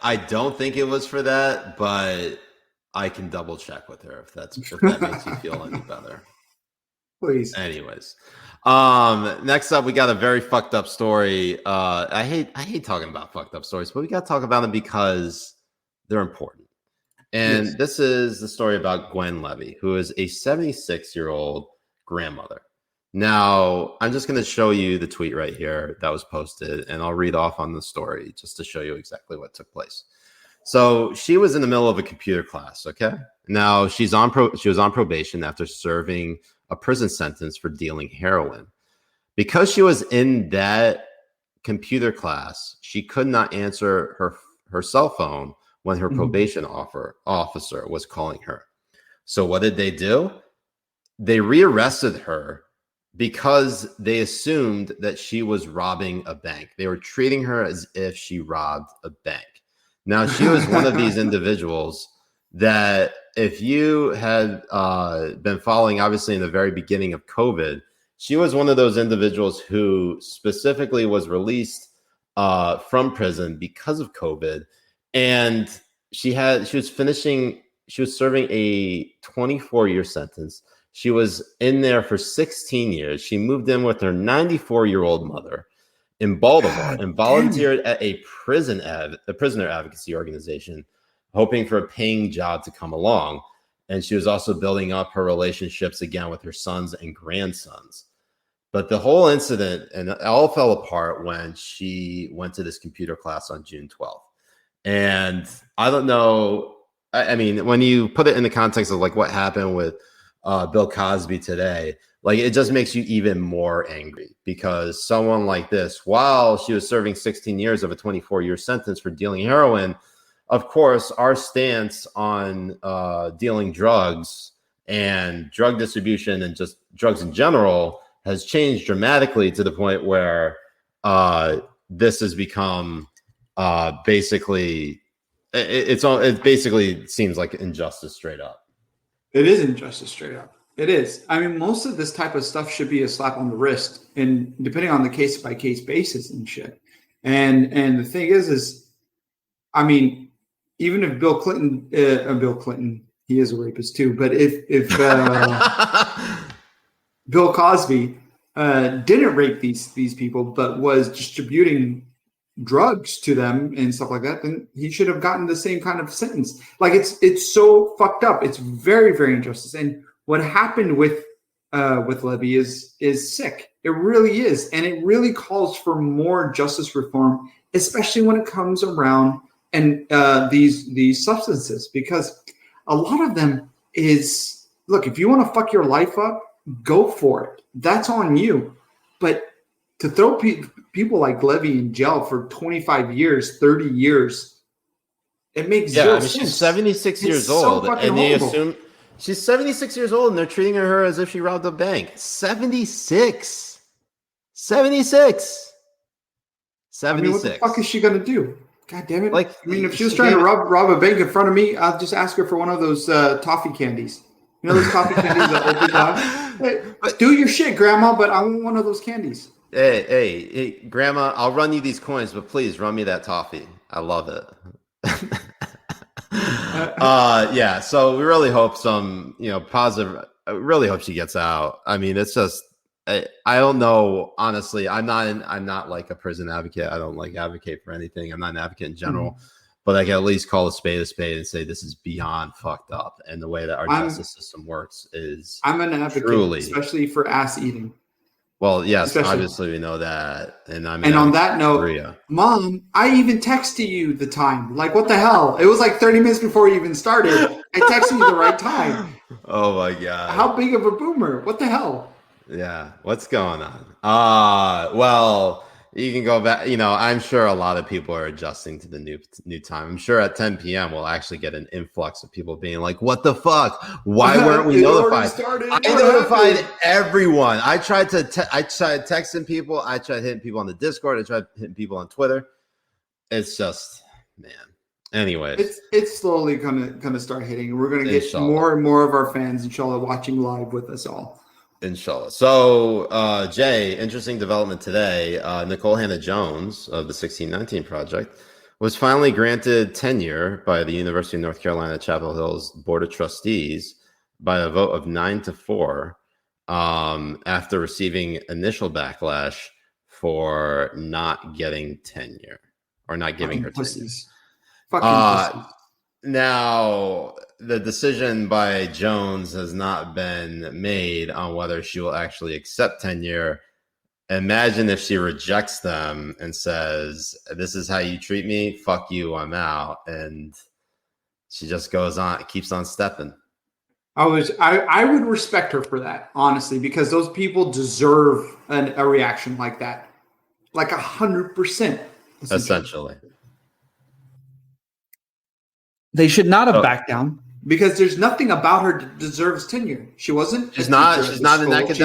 I don't think it was for that, but I can double check with her if that makes you feel any better. Please. Anyways, next up, we got a very fucked up story. I hate talking about fucked up stories, but we got to talk about them because they're important. And This is the story about Gwen Levy, who is a 76-year-old grandmother. Now, I'm just going to show you the tweet right here that was posted, and I'll read off on the story just to show you exactly what took place. So she was in the middle of a computer class, okay? Now, she was on probation after serving a prison sentence for dealing heroin. Because she was in that computer class, she could not answer her cell phone when her probation officer was calling her. So what did they do? They rearrested her because they assumed that she was robbing a bank. They were treating her as if she robbed a bank. Now, she was one of these individuals that if you had been following, obviously, in the very beginning of COVID, she was one of those individuals who specifically was released from prison because of COVID. And she was serving a 24-year sentence. She was in there for 16 years. She moved in with her 94-year-old mother in Baltimore and volunteered at a prisoner advocacy organization, hoping for a paying job to come along. And she was also building up her relationships again with her sons and grandsons. But the whole incident, and it all fell apart when she went to this computer class on June 12th. And I don't know, I mean, when you put it in the context of like what happened with Bill Cosby today, like it just makes you even more angry, because someone like this, while she was serving 16 years of a 24-year sentence for dealing heroin, of course, our stance on dealing drugs and drug distribution and just drugs in general has changed dramatically to the point where this has become basically, it basically seems like injustice straight up. It is injustice straight up. It is. I mean, most of this type of stuff should be a slap on the wrist, and depending on the case by case basis and shit. And the thing is, I mean, even if Bill Clinton, he is a rapist too. But if Bill Cosby didn't rape these people, but was distributing drugs to them and stuff like that, then he should have gotten the same kind of sentence. Like it's so fucked up. It's very, very injustice. And what happened with Levy is sick. It really is, and it really calls for more justice reform, especially when it comes around and these substances, because a lot of them is, look, if you want to fuck your life up, go for it. That's on you. But to throw people like Levy in jail for 25 years, 30 years, it makes zero sense. She's 76 years old, and they assume she's 76 years old, and they're treating her as if she robbed a bank. 76. I mean, what the fuck is she gonna do? God damn it! Like, I mean, if she was trying to rob a bank in front of me, I'll just ask her for one of those toffee candies. You know those toffee candies that open up? Hey, do your shit, Grandma, but I want one of those candies. Hey, Grandma, I'll run you these coins, but please run me that toffee. I love it. Yeah, so we really hope some, positive. I really hope she gets out. I mean, it's just, I don't know. Honestly, I'm not like a prison advocate. I don't like advocate for anything. I'm not an advocate in general, but I can at least call a spade and say this is beyond fucked up. And the way that our justice system works is, I'm an advocate, truly, especially for ass eating. Well, yes, obviously we know that. And on that note, Korea. Mom, I even texted you the time. Like, what the hell? It was like 30 minutes before you even started. I texted you the right time. Oh my God. How big of a boomer? What the hell? Yeah. What's going on? Well, you can go back. I'm sure a lot of people are adjusting to the new time. I'm sure at 10 p.m. we'll actually get an influx of people being like, what the fuck? Why weren't we notified? I notified everyone. I tried texting people. I tried hitting people on the Discord. I tried hitting people on Twitter. It's just, man. Anyways. It's slowly gonna start hitting. We're gonna get more and more of our fans, inshallah, watching live with us all. Inshallah. So, Jay, interesting development today. Nicole Hannah-Jones of the 1619 Project was finally granted tenure by the University of North Carolina Chapel Hill's Board of Trustees by a vote of 9-4 after receiving initial backlash for not getting tenure or not giving her tenure. Fucking pussies. Now, the decision by Jones has not been made on whether she will actually accept tenure. Imagine if she rejects them and says, this is how you treat me, fuck you, I'm out. And she just goes on, keeps on stepping. I would respect her for that, honestly, because those people deserve a reaction like that. Like 100%. Essentially. They should not have backed down, because there's nothing about her that deserves tenure. She wasn't. She's not an academic. She's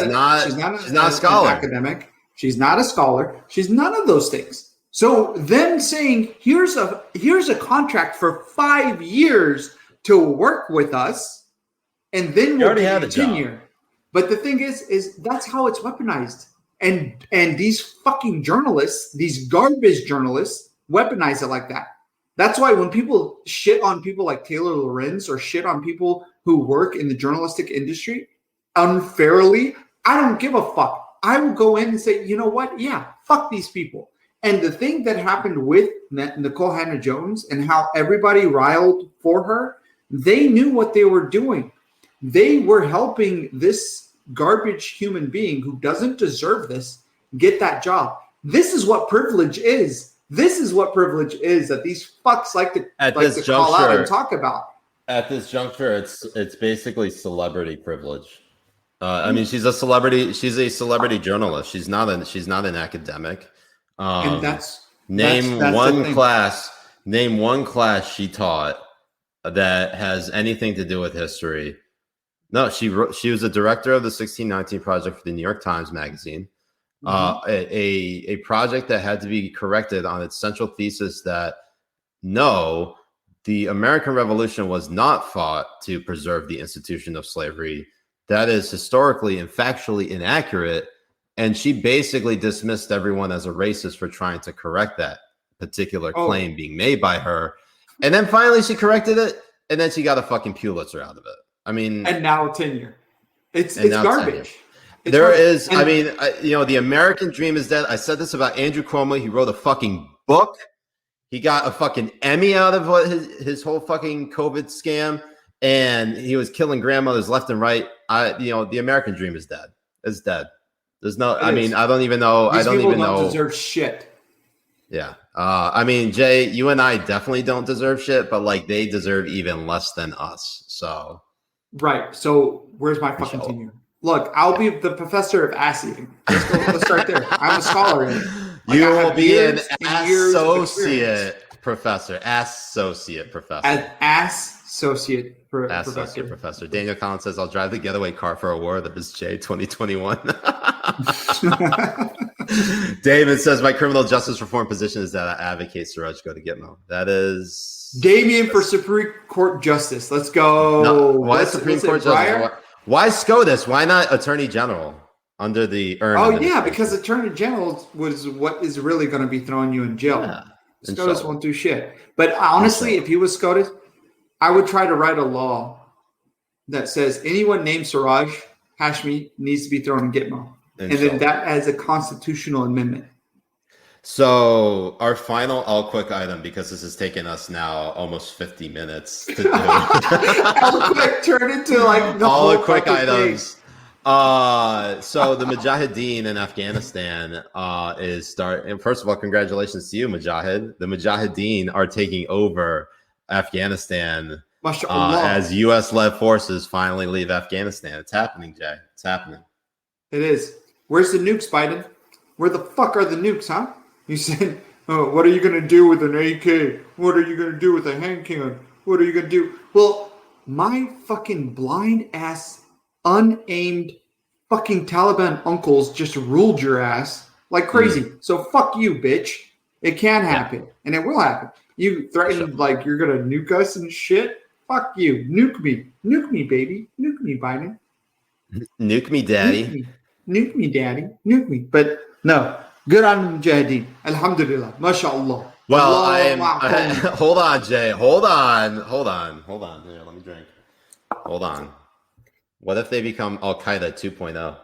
not a scholar. Academic. She's not a scholar. She's none of those things. So them saying, here's a contract for 5 years to work with us, and then we'll already have a tenure. job. But the thing is that's how it's weaponized. And these fucking journalists, these garbage journalists, weaponize it like that. That's why when people shit on people like Taylor Lorenz or shit on people who work in the journalistic industry unfairly, I don't give a fuck. I will go in and say, you know what? Yeah, fuck these people. And the thing that happened with Nicole Hannah-Jones and how everybody riled for her, they knew what they were doing. They were helping this garbage human being who doesn't deserve this get that job. This is what privilege is. This is what privilege is that these fucks like to call out and talk about. At this juncture, it's basically celebrity privilege. I mean, she's a celebrity. She's a celebrity journalist. She's not an academic. And that's one class. Name one class she taught that has anything to do with history. No, she was a director of the 1619 Project for the New York Times Magazine. A project that had to be corrected on its central thesis that no, the American Revolution was not fought to preserve the institution of slavery. That is historically and factually inaccurate. And she basically dismissed everyone as a racist for trying to correct that particular claim being made by her. And then finally she corrected it, and then she got a fucking Pulitzer out of it. I mean, and now tenure. It's garbage. The American dream is dead. I said this about Andrew Cuomo. He wrote a fucking book. He got a fucking Emmy out of his whole fucking COVID scam, and he was killing grandmothers left and right. The American dream is dead. It's dead. There's no. I don't even know. These people don't deserve shit. Yeah. Jay, you and I definitely don't deserve shit, but like they deserve even less than us. So. Right. So where's my fucking tenure? Look, I'll be the professor of ass eating. Let's start there. I'm a scholar in it. You will be an associate professor. Associate professor. Associate professor. Daniel Collins says, I'll drive the getaway car for a war that is J 2021. David says, my criminal justice reform position is that I advocate Siraj go to Gitmo. That is... Damien for Supreme Court Justice. Let's go. No, why Supreme Court Justice? Why SCOTUS? Why not Attorney General under the because Attorney General was what is really going to be throwing you in jail. Yeah, SCOTUS won't do shit. But honestly, if he was SCOTUS, I would try to write a law that says anyone named Siraj Hashmi needs to be thrown in Gitmo. And then that as a constitutional amendment. So our final quick item, because this has taken us now almost 50 minutes to do. Quick turn into like the all the quick items. So the Mujahideen in Afghanistan is starting. And first of all, congratulations to you, Mujahed. The Mujahideen are taking over Afghanistan as U.S.-led forces finally leave Afghanistan. It's happening, Jay. It's happening. It is. Where's the nukes, Biden? Where the fuck are the nukes, huh? You said, oh, what are you going to do with an AK? What are you going to do with a hand cannon? What are you going to do? Well, my fucking blind ass, unaimed fucking Taliban uncles just ruled your ass like crazy. So fuck you, bitch. It can happen. And it will happen. You threatened like you're going to nuke us and shit. Fuck you. Nuke me. Nuke me, baby. Nuke me, Biden. Nuke me, daddy. Nuke me, daddy. Nuke me. But no. Good on Mujahideen. Alhamdulillah. MashaAllah. Well, hold on, Jay. Hold on. Here, let me drink. Hold on. What if they become Al-Qaeda 2.0?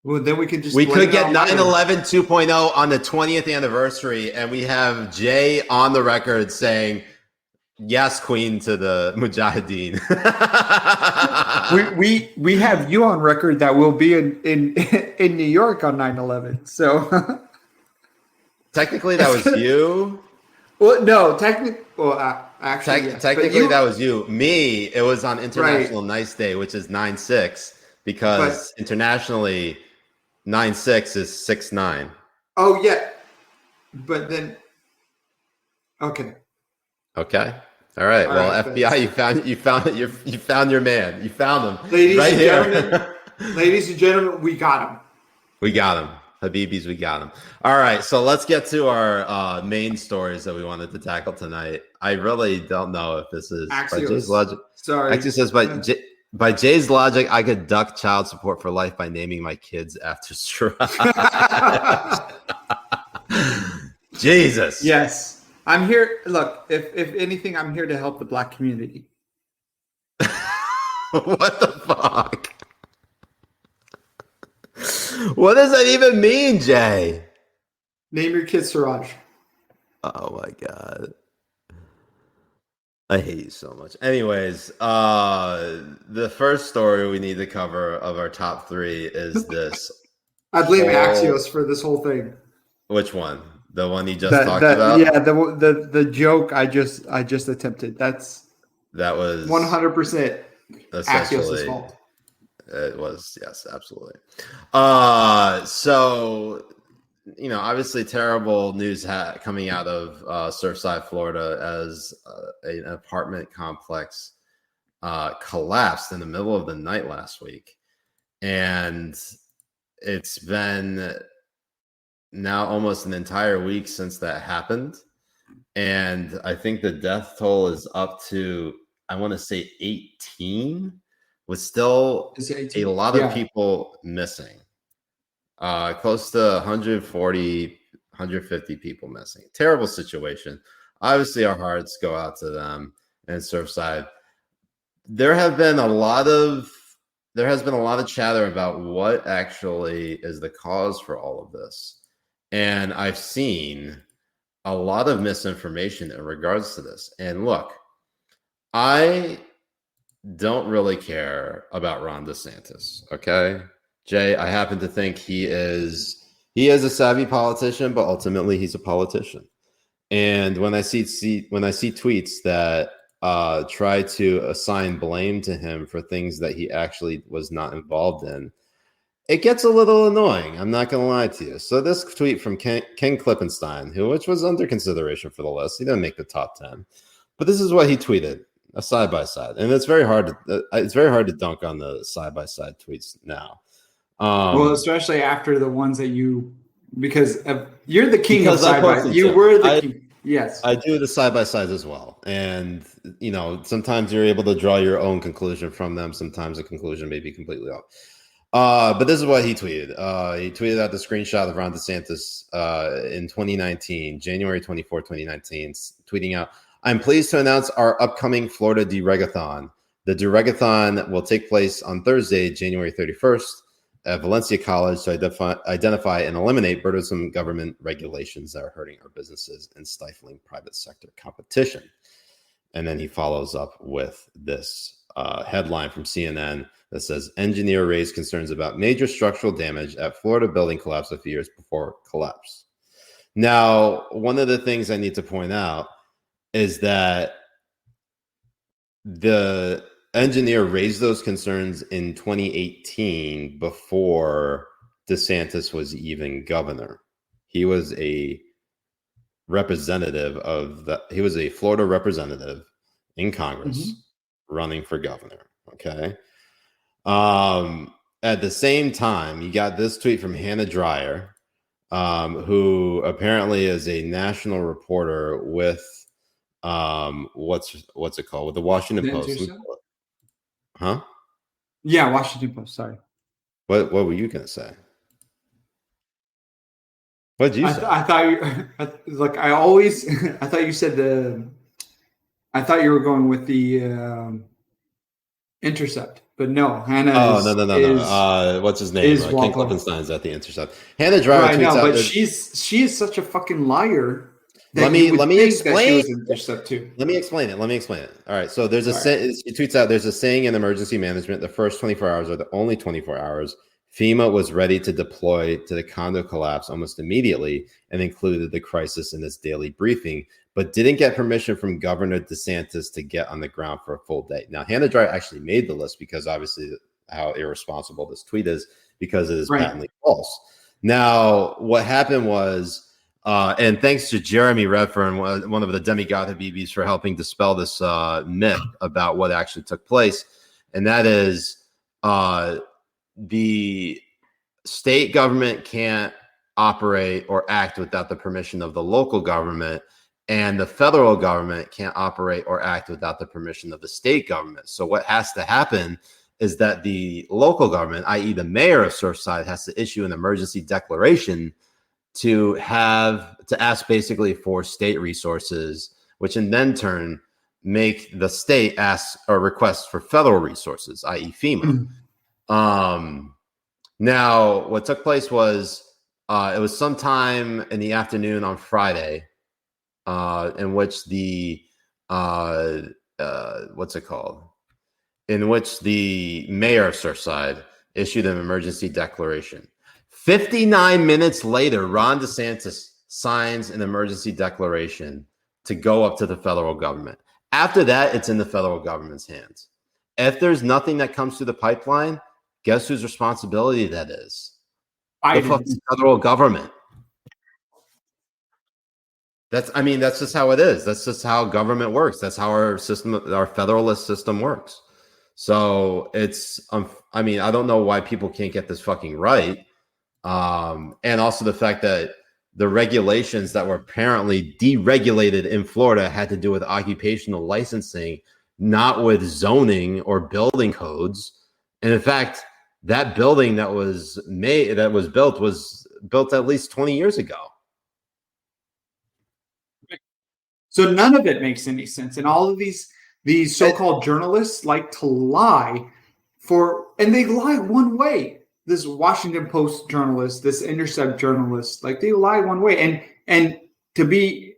Well, then we could get 9/11 2.0 on the 20th anniversary, and we have Jay on the record saying, yes, Queen to the Mujahideen. we have you on record that we'll be in New York on 9/11. So technically, that was you. Well, no, technically, actually, technically that was you. Me, it was on International Nice Day, which is 9/6, because internationally 9/6 is 6/9. Oh yeah, but then okay. All right. Well, FBI, you found your man. You found him. Ladies and gentlemen, we got him. We got him. Habibis, we got him. All right. So let's get to our main stories that we wanted to tackle tonight. I really don't know if this is Axios. Sorry. Axios says, but By Jay's logic, I could duck child support for life by naming my kids after Siraj. Jesus. Yes. I'm here. Look, if anything, I'm here to help the Black community. What the fuck? What does that even mean, Jay? Name your kid Siraj. Oh my God. I hate you so much. Anyways, the first story we need to cover of our top 3 is this. I blame Axios for this whole thing. Which one? The one you just talked about? Yeah, the joke I just attempted. That was 100% Axios' fault. It was, yes, absolutely. So, obviously terrible news coming out of Surfside, Florida, as an apartment complex collapsed in the middle of the night last week. And it's been now almost an entire week since that happened. And I think the death toll is up to, I want to say 18, with still a lot of people missing. Close to 140, 150 people missing. Terrible situation. Obviously, our hearts go out to them and Surfside. There has been a lot of chatter about what actually is the cause for all of this. And I've seen a lot of misinformation in regards to this. And look, I don't really care about Ron DeSantis, okay? Jay, I happen to think he is a savvy politician, but ultimately he's a politician. And when I see tweets that try to assign blame to him for things that he actually was not involved in, it gets a little annoying. I'm not going to lie to you. So this tweet from Ken Klippenstein, which was under consideration for the list, he didn't make the top 10, but this is what he tweeted: a side by side, and it's very hard to dunk on the side by side tweets now. Well, especially after the ones that because you're the king of side by. You were the king. Yes, I do the side by sides as well, and sometimes you're able to draw your own conclusion from them. Sometimes the conclusion may be completely off. But this is what he tweeted. He tweeted out the screenshot of Ron DeSantis in 2019, January 24, 2019, tweeting out, "I'm pleased to announce our upcoming Florida Deregathon. The Deregathon will take place on Thursday, January 31st at Valencia College to identify and eliminate burdensome government regulations that are hurting our businesses and stifling private sector competition." And then he follows up with this headline from CNN that says, "Engineer raised concerns about major structural damage at Florida building collapse a few years before collapse." Now, one of the things I need to point out is that the engineer raised those concerns in 2018 before DeSantis was even governor. He was a representative he was a Florida representative in Congress running for governor. Okay. At the same time, you got this tweet from Hannah Dreier, who apparently is a national reporter with what's it called, with the Washington Post. Huh? Yeah, Washington Post. Sorry. What were you gonna say? What did you say? I thought you look. I thought you said I thought you were going with the Intercept, but no. Hannah. Oh, no. What's his name? Ken Klippenstein's at the Intercept. Hannah Dreier. Right, no, but she is such a fucking liar. Let me explain. Let me explain it. All right. So there's it tweets out, "There's a saying in emergency management: the first 24 hours are the only 24 hours. FEMA was ready to deploy to the condo collapse almost immediately and included the crisis in its daily briefing, but didn't get permission from Governor DeSantis to get on the ground for a full day." Now, Hannah Dreier actually made the list because obviously how irresponsible this tweet is, because it is patently false. Now, what happened was, and thanks to Jeremy Redfern, one of the demigod Habibis, for helping dispel this myth about what actually took place. And that is the state government can't operate or act without the permission of the local government, and the federal government can't operate or act without the permission of the state government. So what has to happen is that the local government, i.e. the mayor of Surfside, has to issue an emergency declaration to ask basically for state resources, which in then turn make the state ask or request for federal resources, i.e. FEMA. Now, what took place was it was sometime in the afternoon on Friday in which the in which the mayor of Surfside issued an emergency declaration. 59 minutes later, Ron DeSantis signs an emergency declaration to go up to the federal government. After that, it's in the federal government's hands. If there's nothing that comes through the pipeline, guess whose responsibility that is? The fucking federal government. That's just how it is. That's just how government works. That's how our federalist system works. So it's, I don't know why people can't get this fucking right. And also the fact that the regulations that were apparently deregulated in Florida had to do with occupational licensing, not with zoning or building codes. And in fact, that building that was built at least 20 years ago. So none of it makes any sense. And all of these so-called journalists like to lie and they lie one way. This Washington Post journalist, this Intercept journalist, like they lie one way. And to be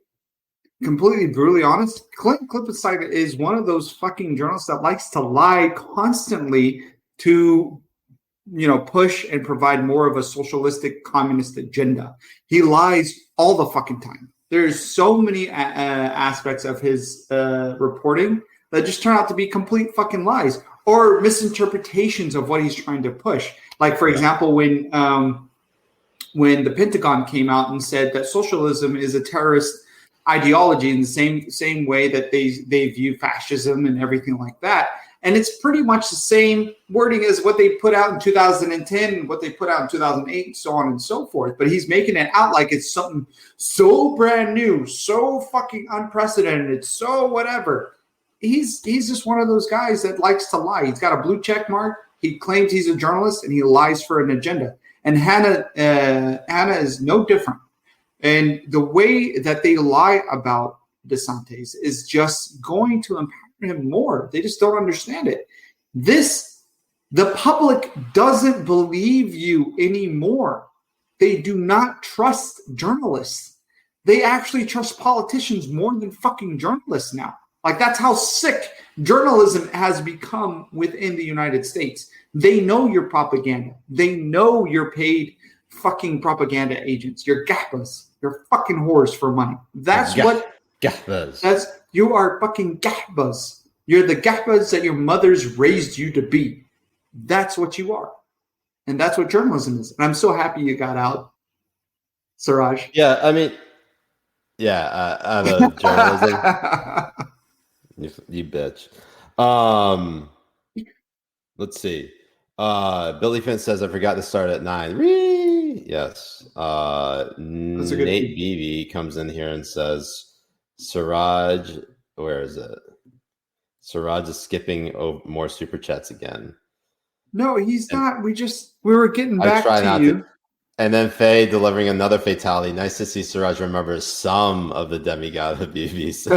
completely brutally honest, Clint Klippenstein is one of those fucking journalists that likes to lie constantly to, push and provide more of a socialistic communist agenda. He lies all the fucking time. There's so many aspects of his reporting that just turn out to be complete fucking lies or misinterpretations of what he's trying to push. Like, for example, when the Pentagon came out and said that socialism is a terrorist ideology in the same way that they view fascism and everything like that. And it's pretty much the same wording as what they put out in 2010, what they put out in 2008, so on and so forth. But he's making it out like it's something so brand new, so fucking unprecedented, so whatever. He's just one of those guys that likes to lie. He's got a blue check mark. He claims he's a journalist and he lies for an agenda. And Hannah is no different. And the way that they lie about DeSantis is just going to empower him more. They just don't understand it. The public doesn't believe you anymore. They do not trust journalists. They actually trust politicians more than fucking journalists now. Like, that's how sick journalism has become within the United States. They know your propaganda. They know you're paid fucking propaganda agents. You're gahbas. You're fucking whores for money. That's what gahbas. You are fucking gahbas. You're the gahbas that your mothers raised you to be. That's what you are. And that's what journalism is. And I'm so happy you got out, Siraj. Yeah, out of journalism. You bitch. Let's see. Billy Finn says, I forgot to start at 9. Whee! Yes. Nate Beebe comes in here and says, Siraj, where is it? Siraj is skipping more super chats again. No, he's not. We were getting back to you. And then Faye delivering another fatality. Nice to see Siraj remembers some of the demigod Habibis.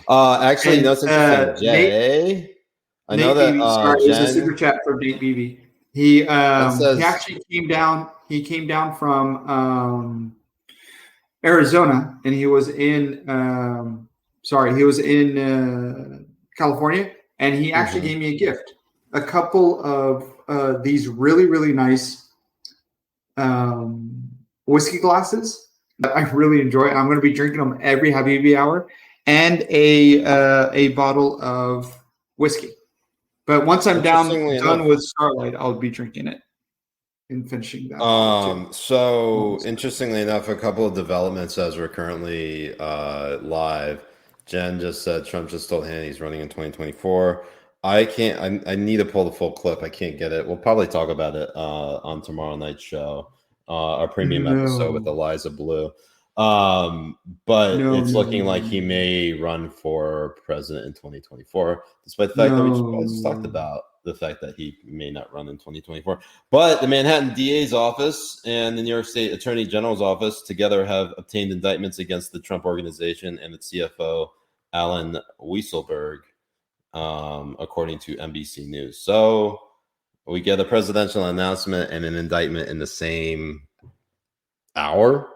Actually, no, since Jay. I know that there's a super chat from Nate Beebe. He actually came down. He came down from Arizona, and he was in California, and he actually gave me a gift, a couple of these really, really nice whiskey glasses that I really enjoy. I'm going to be drinking them every Habibi hour, and a bottle of whiskey. But once I'm done with Starlight, I'll be drinking it and finishing that. So interestingly enough, a couple of developments as we're currently live. Jen just said Trump just told Hannah he's running in 2024. I need to pull the full clip. I can't get it. We'll probably talk about it on tomorrow night's show, our premium episode with Eliza Blue. But it's looking like he may run for president in 2024, despite the fact that we just talked about the fact that he may not run in 2024. But the Manhattan DA's office and the New York State Attorney General's office together have obtained indictments against the Trump Organization and its CFO, Alan Weisselberg, according to NBC News. So we get a presidential announcement and an indictment in the same hour,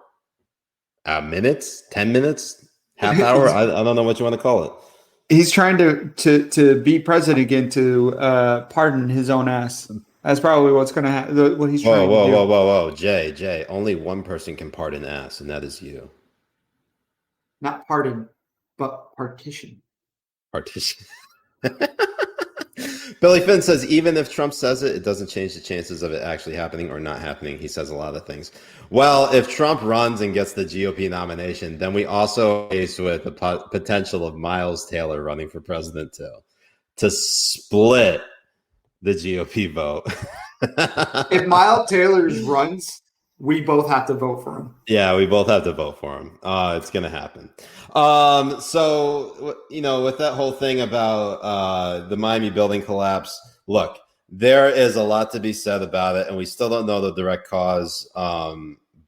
minutes, 10 minutes, half hour. I don't know what you want to call it. He's trying to be president again to pardon his own ass. That's probably what's going to happen. What he's trying to do. Whoa. Jay. Only one person can pardon ass, and that is you. Not pardon, but partition. Partition. Billy Finn says, even if Trump says it, it doesn't change the chances of it actually happening or not happening. He says a lot of things. Well, if Trump runs and gets the GOP nomination, then we also face with the potential of Miles Taylor running for president too, to split the GOP vote. If Miles Taylor runs, we both have to vote for him. Yeah, we both have to vote for him. It's going to happen. So, with that whole thing about the Miami building collapse, look, there is a lot to be said about it, and we still don't know the direct cause.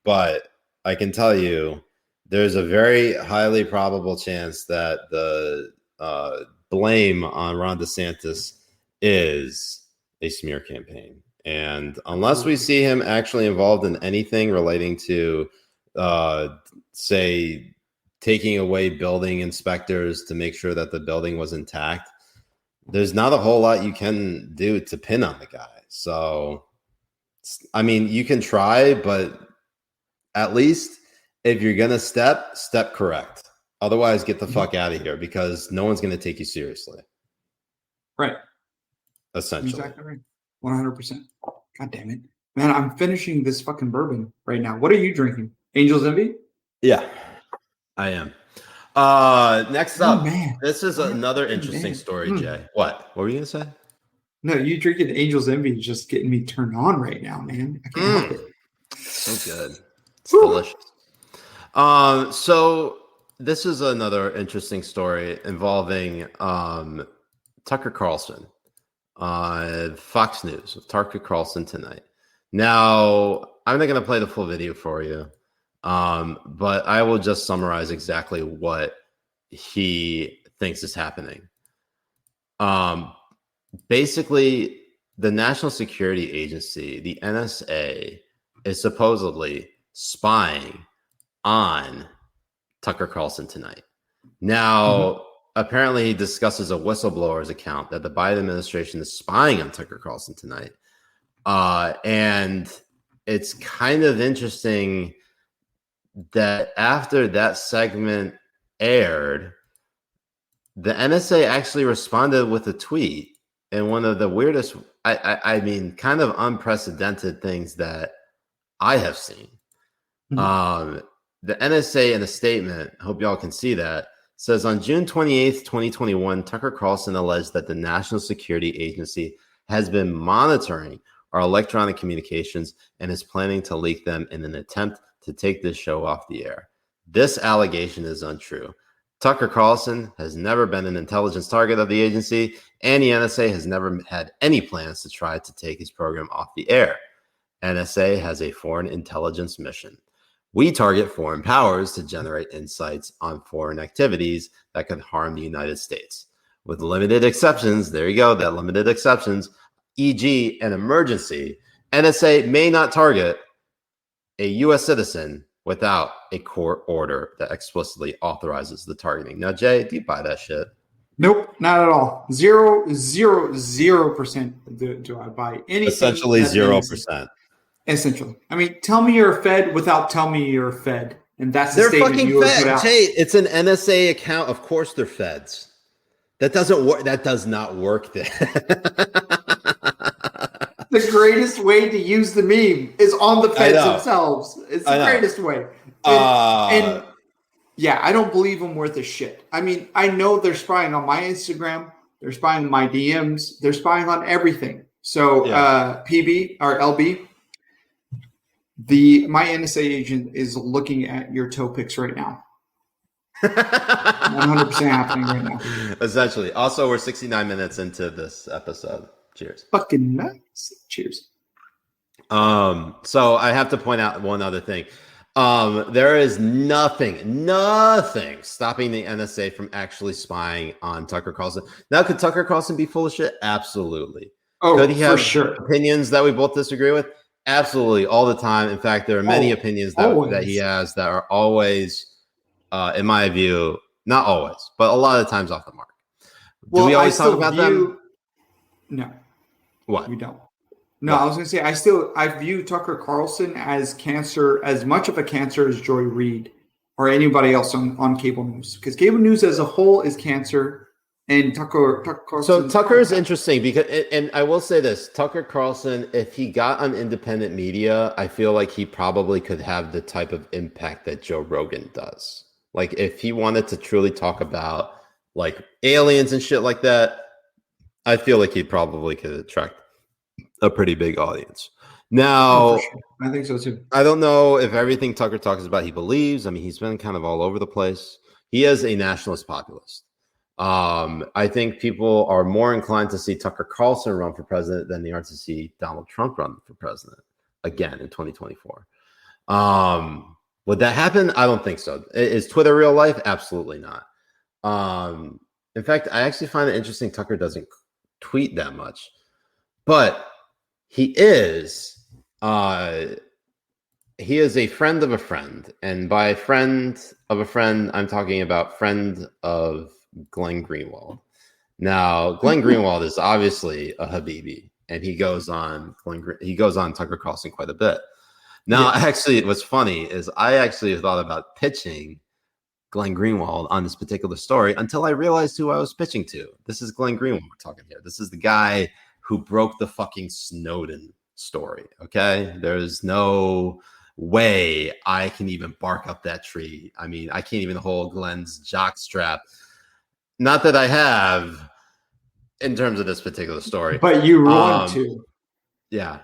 But I can tell you there's a very highly probable chance that the blame on Ron DeSantis is a smear campaign. And unless we see him actually involved in anything relating to, say, taking away building inspectors to make sure that the building was intact, there's not a whole lot you can do to pin on the guy. So, I mean, you can try, but at least if you're going to step correct. Otherwise, get the fuck out of here because no one's going to take you seriously. Right. Essentially. Exactly right. 100%. God damn it. Man, I'm finishing this fucking bourbon right now. What are you drinking? Angel's Envy? Yeah, I am. Next up, this is another interesting story, Jay. What were you going to say? No, you drinking Angel's Envy is just getting me turned on right now, man. I can't help it. So good. It's delicious. So this is another interesting story involving Tucker Carlson. Fox News with Tucker Carlson tonight. Now, I'm not going to play the full video for you, but I will just summarize exactly what he thinks is happening. Basically, the National Security Agency, the NSA, is supposedly spying on Tucker Carlson tonight. Now, apparently, he discusses a whistleblower's account that the Biden administration is spying on Tucker Carlson tonight. And it's kind of interesting that after that segment aired, the NSA actually responded with a tweet in one of the weirdest, I mean, kind of unprecedented things that I have seen. The NSA in a statement, hope y'all can see that, says on June 28th, 2021, Tucker Carlson alleged that the National Security Agency has been monitoring our electronic communications and is planning to leak them in an attempt to take this show off the air. This allegation is untrue. Tucker Carlson has never been an intelligence target of the agency, and the NSA has never had any plans to try to take his program off the air. NSA has a foreign intelligence mission. We target foreign powers to generate insights on foreign activities that could harm the United States. With limited exceptions, there you go, that limited exceptions, e.g. an emergency, NSA may not target a U.S. citizen without a court order that explicitly authorizes the targeting. Now, Jay, do you buy that shit? Nope, not at all. 0% do I buy anything. Essentially 0%. Essentially. I mean, tell me you're a Fed without tell me you're a Fed. And that's the they're statement fucking you would Fed. put out. Jay, it's an NSA account. Of course they're Feds. That doesn't work. That does not work there. The greatest way to use the meme is on the Feds themselves. It's the greatest way. And yeah, I don't believe them worth a shit. I mean, I know they're spying on my Instagram. They're spying on my DMs. They're spying on everything. So PB or LB, My NSA agent is looking at your toe pics right now. 100% happening right now. Essentially. Also, we're 69 minutes into this episode. Cheers. Fucking nuts. Cheers. So I have to point out one other thing. There is nothing stopping the NSA from actually spying on Tucker Carlson. Now, could Tucker Carlson be full of shit? Absolutely. Oh, could he have for sure. opinions that we both disagree with? Absolutely, all the time. In fact, there are many opinions that he has that are always, in my view, not always, but a lot of times off the mark. Do we always talk about them? No. What? We don't. No, I was going to say, I view Tucker Carlson as as much of a cancer as Joy Reid or anybody else on cable news. Because cable news as a whole is cancer, and Tucker Carlson. So Tucker is interesting because, and I will say this, Tucker Carlson, if he got on independent media, I feel like he probably could have the type of impact that Joe Rogan does. Like if he wanted to truly talk about like aliens and shit like that, I feel like he probably could attract a pretty big audience. Now, sure. I think so too. I don't know if everything Tucker talks about he believes. I mean, he's been kind of all over the place. He is a nationalist populist. I think people are more inclined to see Tucker Carlson run for president than they are to see Donald Trump run for president again in 2024. Would that happen? I don't think so. Is Twitter real life? Absolutely not. In fact, I actually find it interesting Tucker doesn't tweet that much, but he is a friend of a friend, and by friend of a friend, I'm talking about friend of Glenn Greenwald. Now, Glenn Greenwald is obviously a Habibi, and he goes on Tucker Carlson quite a bit. Now, actually, what's funny is I actually thought about pitching Glenn Greenwald on this particular story until I realized who I was pitching to. This is Glenn Greenwald we're talking here. This is the guy who broke the fucking Snowden story. Okay, there's no way I can even bark up that tree. I mean, I can't even hold Glenn's jockstrap. Not that I have in terms of this particular story, but you want to. Yeah.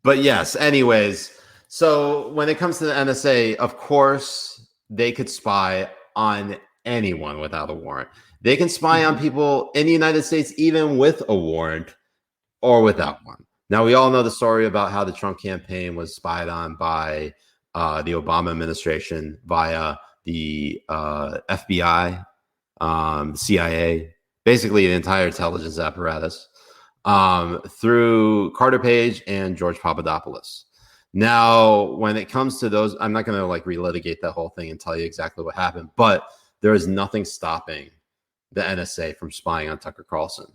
But yes, anyways, so when it comes to the NSA, of course, they could spy on anyone without a warrant. They can spy on people in the United States, even with a warrant or without one. Now, we all know the story about how the Trump campaign was spied on by the Obama administration via the FBI, the CIA, basically the entire intelligence apparatus, through Carter Page and George Papadopoulos. Now, when it comes to those, I'm not going to like relitigate that whole thing and tell you exactly what happened, but there is nothing stopping the NSA from spying on Tucker Carlson.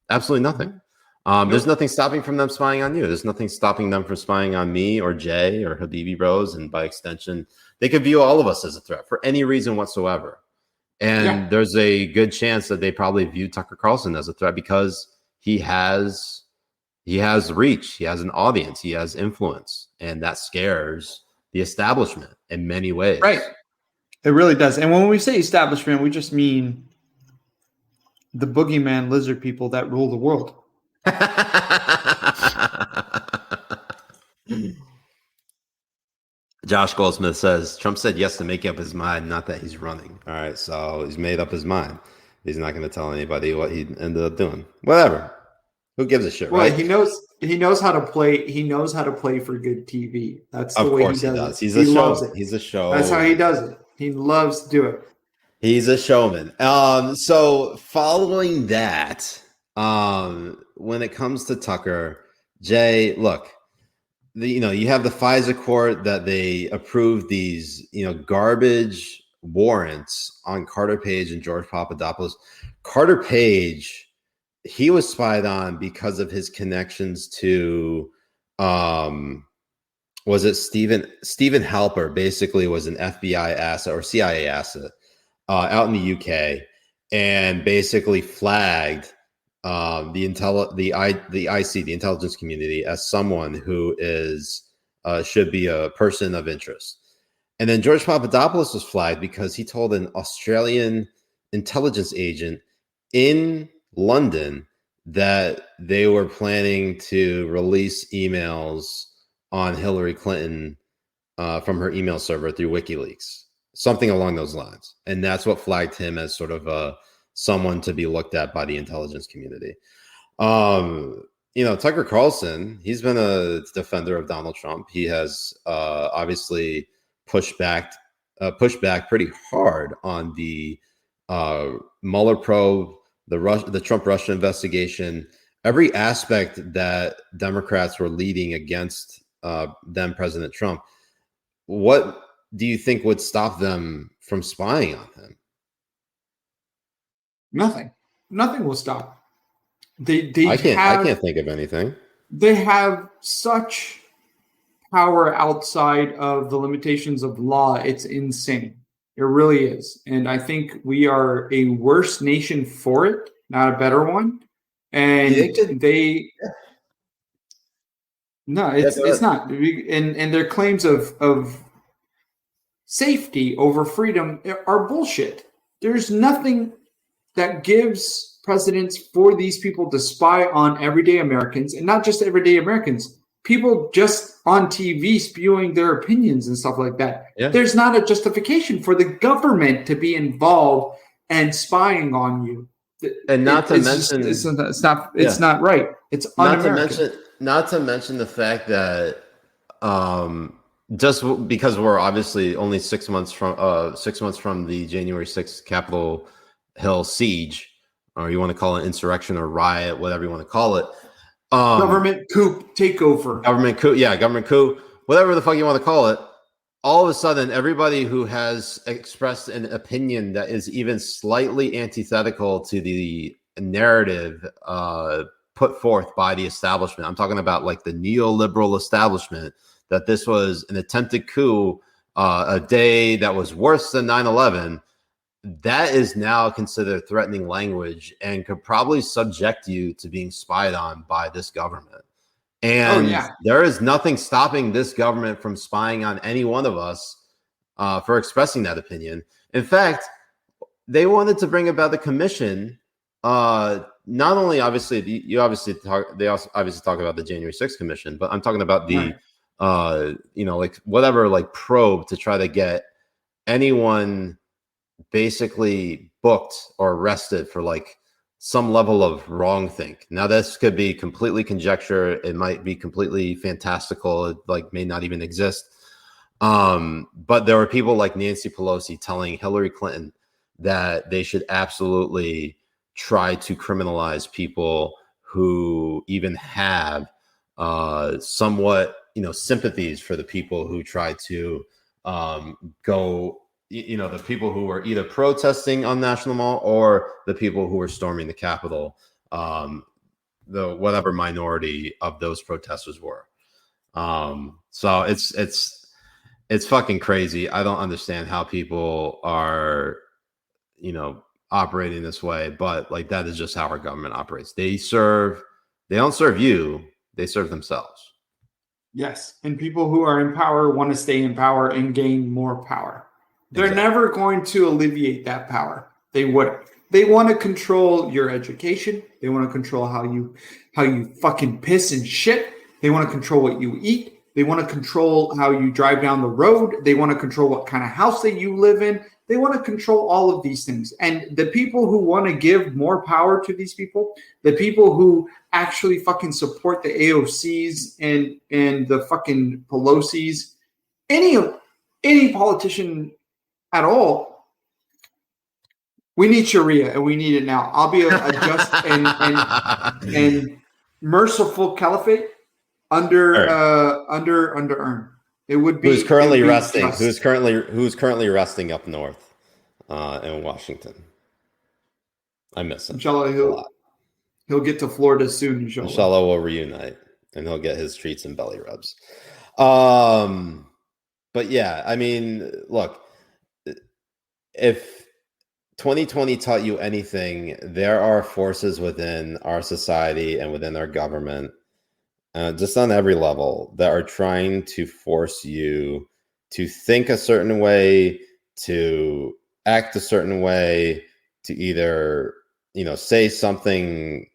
Absolutely nothing. There's nothing stopping from them spying on you. There's nothing stopping them from spying on me or Jay or Habibi Bros. And by extension, they could view all of us as a threat for any reason whatsoever. And there's a good chance that they probably view Tucker Carlson as a threat because he has reach, he has an audience, he has influence, and that scares the establishment in many ways. Right. It really does. And when we say establishment, we just mean the boogeyman lizard people that rule the world. Josh Goldsmith says Trump said yes to make up his mind, not that he's running. All right, so he's made up his mind. He's not going to tell anybody what he ended up doing. Whatever. Who gives a shit, right? He knows how to play. He knows how to play for good TV. That's the way he does it. He's a show. He's a show. That's how he does it. He loves to do it. He's a showman. So following that, when it comes to Tucker, Jay, look, you have the FISA court that they approved these, garbage warrants on Carter Page and George Papadopoulos. Carter Page, he was spied on because of his connections to, was it Stephen Halper? Basically, was an FBI asset or CIA asset out in the UK, and basically flagged the IC, the intelligence community, as someone who is should be a person of interest. And then George Papadopoulos was flagged because he told an Australian intelligence agent in London that they were planning to release emails on Hillary Clinton from her email server through WikiLeaks, something along those lines. And that's what flagged him as sort of someone to be looked at by the intelligence community. Tucker Carlson, he's been a defender of Donald Trump. He has obviously pushed back pretty hard on the Mueller probe, the Trump-Russia investigation, every aspect that Democrats were leading against then President Trump. What do you think would stop them from spying on him? Nothing will stop. I can't think of anything. They have such power outside of the limitations of law. It's insane. It really is. And I think we are a worse nation for it, not a better one. And it's not. And their claims of safety over freedom are bullshit. There's nothing that gives precedence for these people to spy on everyday Americans, and not just everyday Americans, people just on TV spewing their opinions and stuff like that. Yeah. There's not a justification for the government to be involved and spying on you. And not to mention, it's not right. It's un-American. Not to mention the fact that just because we're obviously only 6 months from the January 6th Capitol Hill siege, or you want to call it insurrection or riot, whatever you want to call it. Government coup takeover. Government coup, whatever the fuck you want to call it. All of a sudden, everybody who has expressed an opinion that is even slightly antithetical to the narrative put forth by the establishment, I'm talking about like the neoliberal establishment, that this was an attempted coup, a day that was worse than 9/11, that is now considered threatening language and could probably subject you to being spied on by this government. And there is nothing stopping this government from spying on any one of us for expressing that opinion. In fact, they wanted to bring about the commission. Not only obviously, they obviously talk about the January 6th commission, but I'm talking about the like probe to try to get anyone basically booked or arrested for like some level of wrongthink. Now, this could be completely conjecture. It might be completely fantastical. It like may not even exist. But there were people like Nancy Pelosi telling Hillary Clinton that they should absolutely try to criminalize people who even have somewhat, sympathies for the people who try to the people who were either protesting on National Mall or the people who were storming the Capitol, whatever minority of those protesters were. So it's fucking crazy. I don't understand how people are, operating this way, but like that is just how our government operates. They don't serve you, they serve themselves. Yes. And people who are in power want to stay in power and gain more power. They're never going to alleviate that power. They wouldn't. They want to control your education. They want to control how you fucking piss and shit. They want to control what you eat. They want to control how you drive down the road. They want to control what kind of house that you live in. They want to control all of these things. And the people who want to give more power to these people, the people who actually fucking support the AOCs and the fucking Pelosi's, any politician at all, we need Sharia and we need it now. I'll be a just and merciful caliphate under Earn. It would be who's currently resting. Who's currently resting up north in Washington. I miss him. Inshallah, he'll get to Florida soon. Inshallah, we'll reunite and he'll get his treats and belly rubs. But yeah, I mean, look, if 2020 taught you anything, there are forces within our society and within our government, just on every level, that are trying to force you to think a certain way, to act a certain way, to either, say something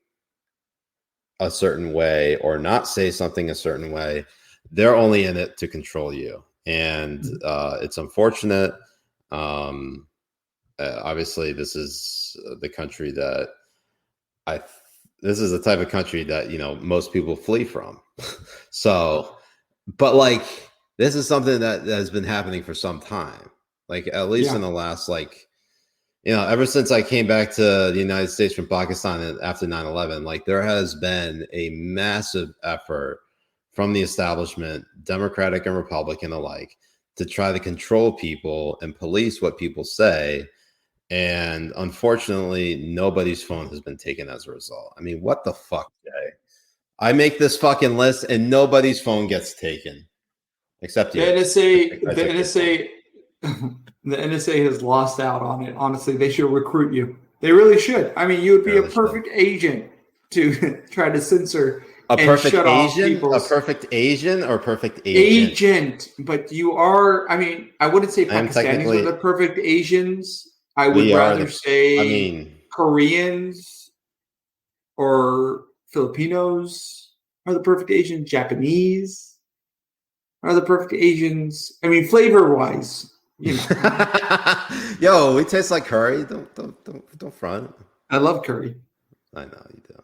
a certain way or not say something a certain way, they're only in it to control you. And it's unfortunate. Obviously, this is the country that this is the type of country that, most people flee from. So, but like, this is something that has been happening for some time, like at least in the last, ever since I came back to the United States from Pakistan after 9/11, like there has been a massive effort from the establishment, Democratic and Republican alike, to try to control people and police what people say. And unfortunately, nobody's phone has been taken as a result. I mean, what the fuck, Jay? I make this fucking list and nobody's phone gets taken except you. The NSA has lost out on it. Honestly, they should recruit you. They really should. I mean, you would be a perfect agent to try to censor a and perfect shut off Asian, people's... a perfect Asian or perfect agent. But you are. I mean, I wouldn't say Pakistanis are the perfect Asians. I would rather say Koreans or Filipinos are the perfect Asians. Japanese are the perfect Asians. I mean, flavor-wise, Yo, we taste like curry. Don't front. I love curry. I know you do.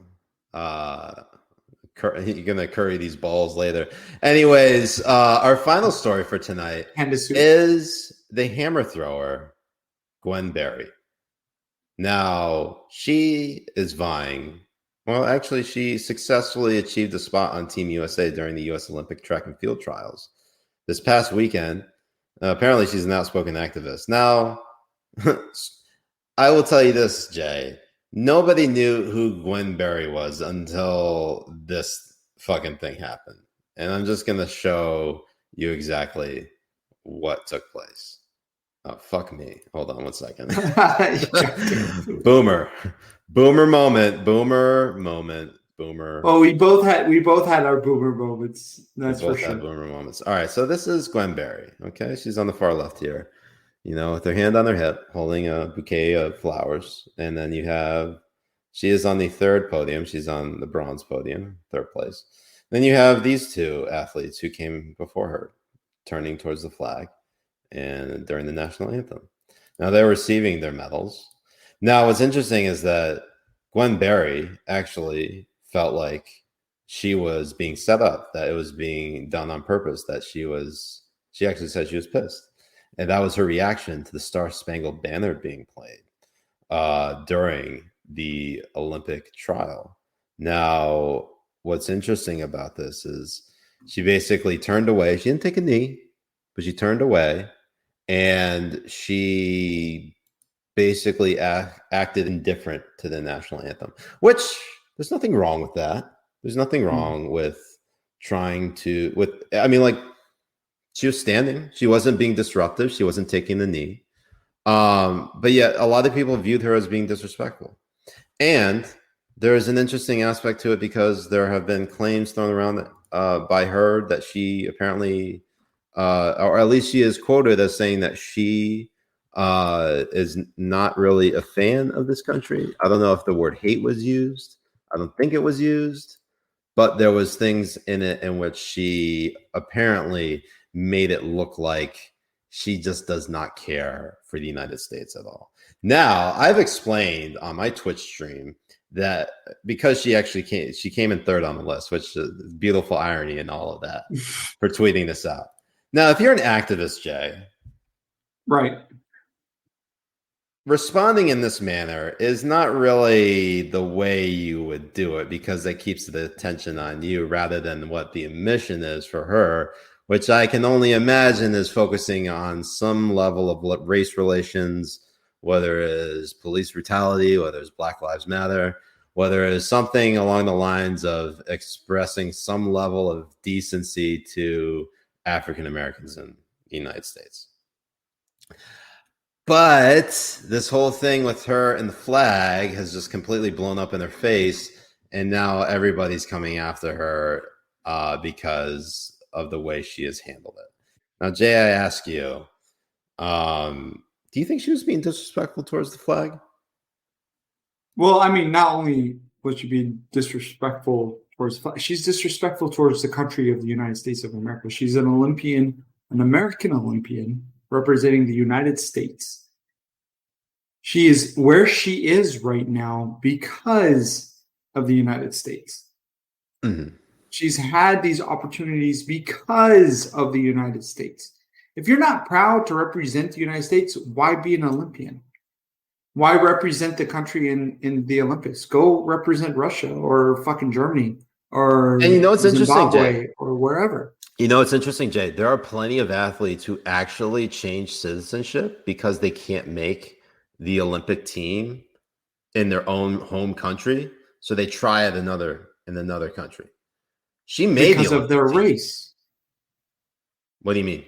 You're gonna curry these balls later. Anyways, our final story for tonight is the hammer thrower, Gwen Berry. Now, she is vying. Well, actually, she successfully achieved a spot on Team USA during the U.S. Olympic track and field trials this past weekend. Apparently, she's an outspoken activist. Now, I will tell you this, Jay. Nobody knew who Gwen Berry was until this fucking thing happened. And I'm just going to show you exactly what took place. Oh, fuck me. Hold on one second. Boomer moment. Oh, we both had our boomer moments. That's for sure. Boomer moments. All right. So this is Gwen Berry. Okay. She's on the far left here, with her hand on her hip, holding a bouquet of flowers. And then she is on the third podium. She's on the bronze podium, third place. Then you have these two athletes who came before her, turning towards the flag and during the national anthem. Now they're receiving their medals. Now what's interesting is that Gwen Berry actually felt like she was being set up, that it was being done on purpose, that she actually said she was pissed. And that was her reaction to the Star-Spangled Banner being played during the Olympic trial. Now, what's interesting about this is she basically turned away. She didn't take a knee, but she turned away. And she basically acted indifferent to the national anthem, which there's nothing wrong with that. There's nothing wrong with trying to, she was standing. She wasn't being disruptive. She wasn't taking the knee. But yet a lot of people viewed her as being disrespectful. And there is an interesting aspect to it because there have been claims thrown around by her that she apparently, or at least she is quoted as saying that she is not really a fan of this country. I don't know if the word hate was used. I don't think it was used, but there was things in it in which she apparently made it look like she just does not care for the United States at all. Now, I've explained on my Twitch stream that because she came in third on the list, which is beautiful irony and all of that for tweeting this out. Now, if you're an activist, Jay, right, responding in this manner is not really the way you would do it because that keeps the attention on you rather than what the mission is for her, which I can only imagine is focusing on some level of race relations, whether it is police brutality, whether it's Black Lives Matter, whether it is something along the lines of expressing some level of decency to African Americans in the United States. But this whole thing with her and the flag has just completely blown up in her face, and now everybody's coming after her because of the way she has handled it. Now, Jay, I ask you, do you think she was being disrespectful towards the flag? Well, I mean, not only was she being disrespectful she's disrespectful towards the country of the United States of America. She's an Olympian, an American Olympian representing the United States. She is where she is right now because of the United States. Mm-hmm. She's had these opportunities because of the United States. If you're not proud to represent the United States, why be an Olympian? Why represent the country in the Olympics? Go represent Russia or fucking Germany or and you know it's interesting, Jay, or wherever. You know it's interesting, Jay. There are plenty of athletes who actually change citizenship because they can't make the Olympic team in their own home country, so they try it in another country. She made because of their race. What do you mean?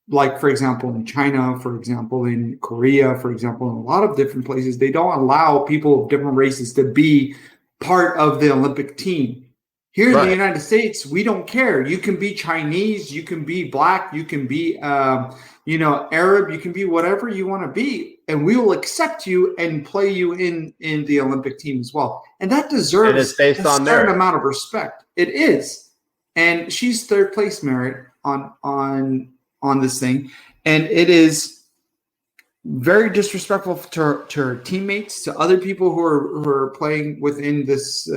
Like, for example, in China, for example, in Korea, for example, in a lot of different places, they don't allow people of different races to be part of the Olympic team. Here in the United States, we don't care. You can be Chinese, you can be black, you can be, Arab, you can be whatever you want to be, and we will accept you and play you in the Olympic team as well. And that deserves a certain amount of respect. It is, and she's third place merit on this thing, and it is very disrespectful to her teammates, to other people who are playing within this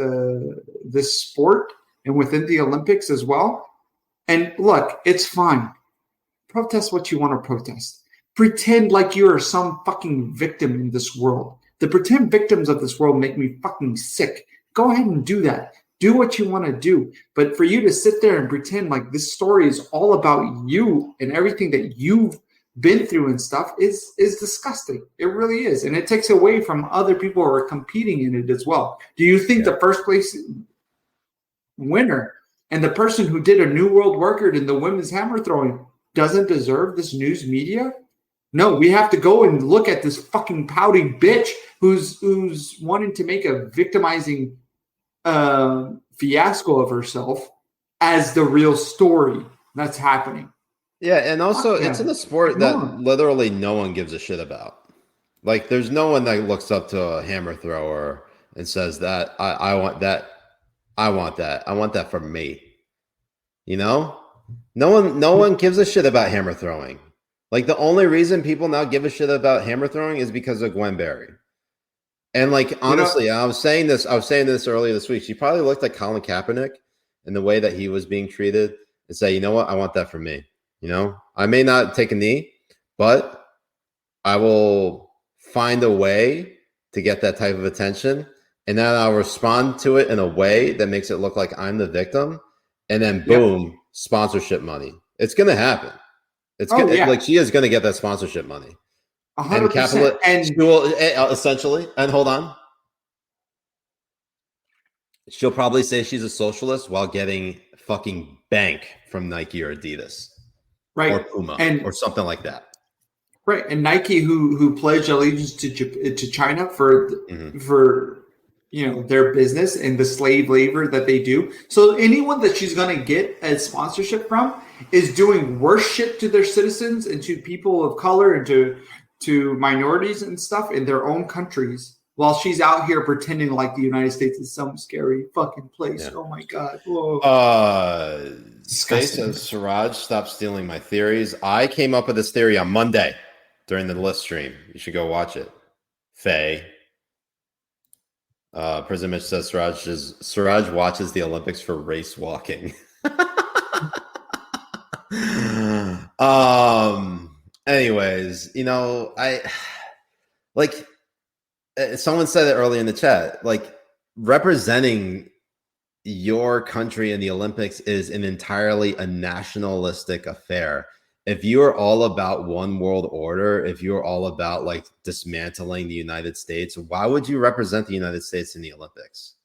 sport and within the Olympics as well. And look, it's fine. Protest what you want to protest. Pretend like you are some fucking victim in this world. The pretend victims of this world make me fucking sick. Go ahead and do that. Do what you want to do. But for you to sit there and pretend like this story is all about you and everything that you've been through and stuff is disgusting. It really is. And it takes away from other people who are competing in it as well. Do you think the first place winner and the person who did a new world record in the women's hammer throwing doesn't deserve this news media? No, we have to go and look at this fucking pouty bitch who's wanting to make a victimizing fiasco of herself as the real story that's happening. Yeah, and also it's in a sport that literally no one gives a shit about. Like, there's no one that looks up to a hammer thrower and says that I want that. I want that. I want that for me. You know? No one gives a shit about hammer throwing. Like, the only reason people now give a shit about hammer throwing is because of Gwen Berry. And like, honestly, I was saying this earlier this week. She probably looked like Colin Kaepernick in the way that he was being treated and say, you know what? I want that for me. You know, I may not take a knee, but I will find a way to get that type of attention. And then I'll respond to it in a way that makes it look like I'm the victim. And then boom, sponsorship money. It's going to happen. Like, she is going to get that sponsorship money. 100%. And she will essentially, and hold on, she'll probably say she's a socialist while getting fucking bank from Nike or Adidas, right, or Puma, or something like that, right? And Nike, who pledged allegiance to China for their business and the slave labor that they do. So anyone that she's going to get a sponsorship from is doing worse shit to their citizens and to people of color and to minorities and stuff in their own countries, while she's out here pretending like the United States is some scary fucking place. Yeah. Oh my God. Whoa. Space says, Siraj, stop stealing my theories. I came up with this theory on Monday during the list stream. You should go watch it. Faye. Prison Mitch says Siraj watches the Olympics for race walking. Anyways, I like, someone said it earlier in the chat, like, representing your country in the Olympics is an entirely a nationalistic affair. If you are all about one world order, if you're all about like dismantling the United States, why would you represent the United States in the Olympics?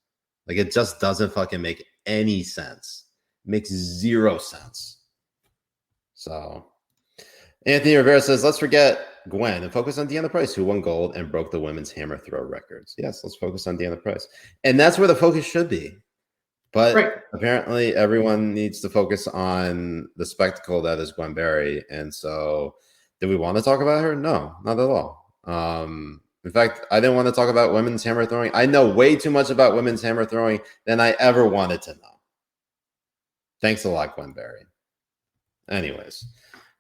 Like, it just doesn't fucking make any sense. It makes zero sense. So Anthony Rivera says, let's forget Gwen and focus on Deanna Price, who won gold and broke the women's hammer throw records. Yes, let's focus on Deanna Price. And that's where the focus should be. But apparently everyone needs to focus on the spectacle that is Gwen Berry. And so do we want to talk about her? No, not at all. In fact, I didn't want to talk about women's hammer throwing. I know way too much about women's hammer throwing than I ever wanted to know. Thanks a lot, Gwen Berry. Anyways,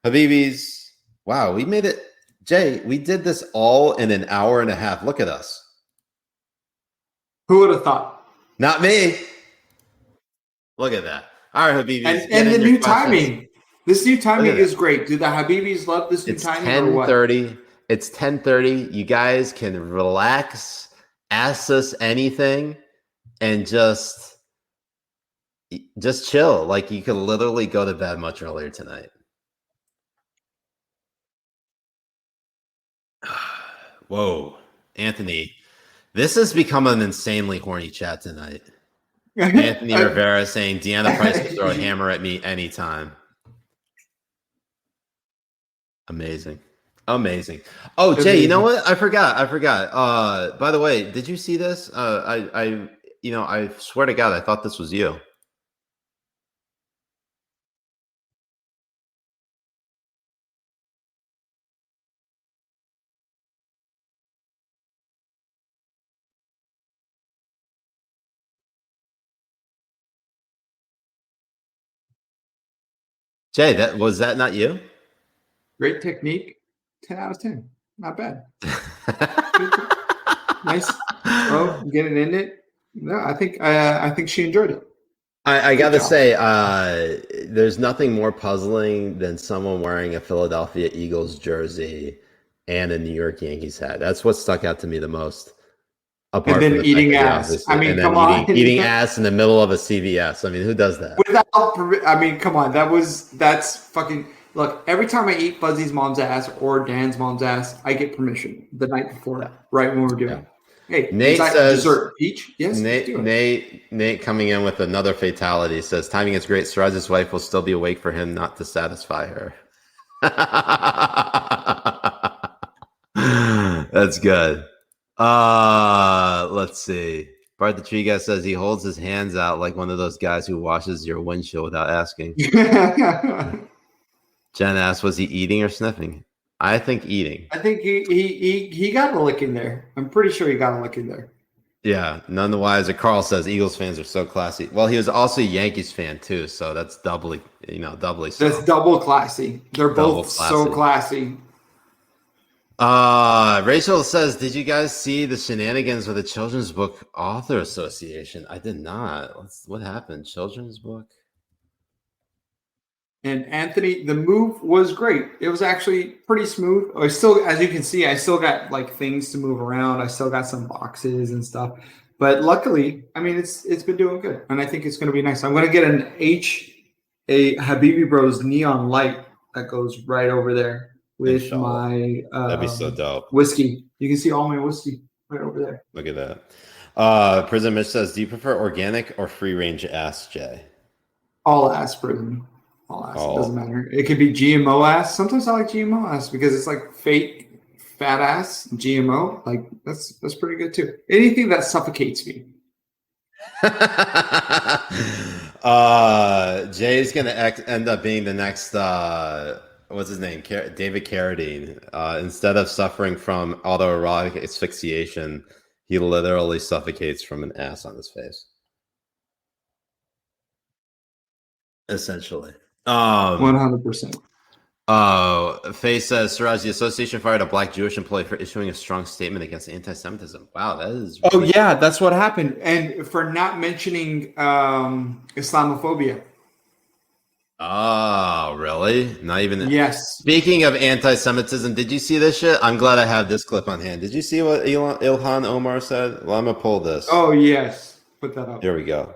Habibis, wow, we made it. Jay, we did this all in an hour and a half. Look at us. Who would have thought? Not me. Look at that. All right, Habibis. And the new timing. This new timing is great. Do the Habibis love this new timing or what? 10:30. It's 10:30. You guys can relax, ask us anything, and just chill. Like you could literally go to bed much earlier tonight. Whoa, Anthony, this has become an insanely horny chat tonight. Anthony Rivera saying Deanna Price could throw a hammer at me anytime. Amazing. Oh, Jay, you know what? I forgot. By the way, did you see this? I swear to God, I thought this was you. Jay, was that not you? Great technique. 10 out of 10. Not bad. Nice. Oh, getting in it. No, I think she enjoyed it. I gotta say, there's nothing more puzzling than someone wearing a Philadelphia Eagles jersey and a New York Yankees hat. That's what stuck out to me the most. Apart and then eating ass. I mean, come on. Eating ass in the middle of a CVS. I mean, who does that? Come on. That's fucking. Look, every time I eat Fuzzy's mom's ass or Dan's mom's ass, I get permission the night before, right when we're doing it. Hey, Nate says, dessert peach? Yes. Nate coming in with another fatality says, timing is great. Siraj's wife will still be awake for him not to satisfy her. That's good. Let's see. Bart the Tree Guy says he holds his hands out like one of those guys who washes your windshield without asking. Jen asks, was he eating or sniffing? I think eating. I think he got a lick in there. I'm pretty sure he got a lick in there. Yeah, none the wiser. Carl says Eagles fans are so classy. Well, he was also a Yankees fan too, so that's doubly so. That's double classy. They're both so classy. Rachel says, did you guys see the shenanigans with the Children's Book Author Association? I did not. What happened? Children's book? And Anthony, the move was great. It was actually pretty smooth. I still, as you can see, I still got like things to move around. I still got some boxes and stuff. But luckily, I mean, it's been doing good. And I think it's going to be nice. I'm going to get a Habibi Bros neon light that goes right over there with my that'd be so dope. Whiskey. You can see all my whiskey right over there. Look at that. Prison Mitch says, do you prefer organic or free range ass, Jay? All ass, Prison. All ass. It doesn't matter. It could be GMO ass. Sometimes I like GMO ass because it's like fake fat ass GMO. Like that's pretty good too. Anything that suffocates me. Jay's gonna end up being the next what's his name? David Carradine. Instead of suffering from autoerotic asphyxiation, he literally suffocates from an ass on his face. Essentially. 100%. Faye says, Siraj, the association fired a black Jewish employee for issuing a strong statement against anti-Semitism. Wow, that is... Oh, yeah, that's what happened. And for not mentioning Islamophobia. Oh, really? Not even... Yes. Speaking of anti-Semitism, did you see this shit? I'm glad I have this clip on hand. Did you see what Ilhan Omar said? Well, I'm going to pull this. Oh, yes. Put that up. Here we go.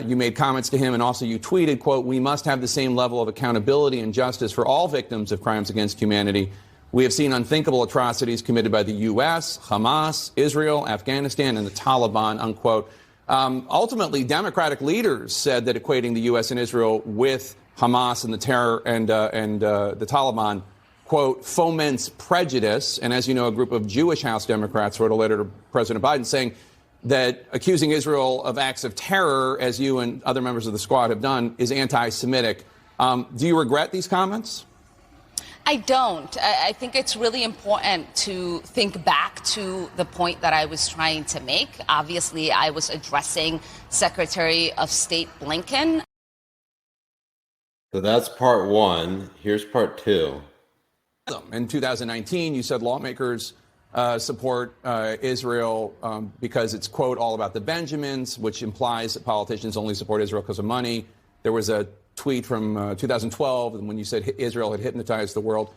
You made comments to him, and also you tweeted, quote, we must have the same level of accountability and justice for all victims of crimes against humanity. We have seen unthinkable atrocities committed by the U.S., Hamas, Israel, Afghanistan, and the Taliban, unquote. Ultimately, Democratic leaders said that equating the U.S. and Israel with Hamas and the terror and the Taliban, quote, foments prejudice. And as you know, a group of Jewish House Democrats wrote a letter to President Biden saying that accusing Israel of acts of terror, as you and other members of the squad have done, is anti-Semitic. Do you regret these comments? I don't. I think it's really important to think back to the point that I was trying to make. Obviously, I was addressing Secretary of State Blinken. So that's part one. Here's part two. In 2019, you said lawmakers support Israel because it's, quote, all about the Benjamins, which implies that politicians only support Israel because of money. There was a tweet from 2012 when you said Israel had hypnotized the world.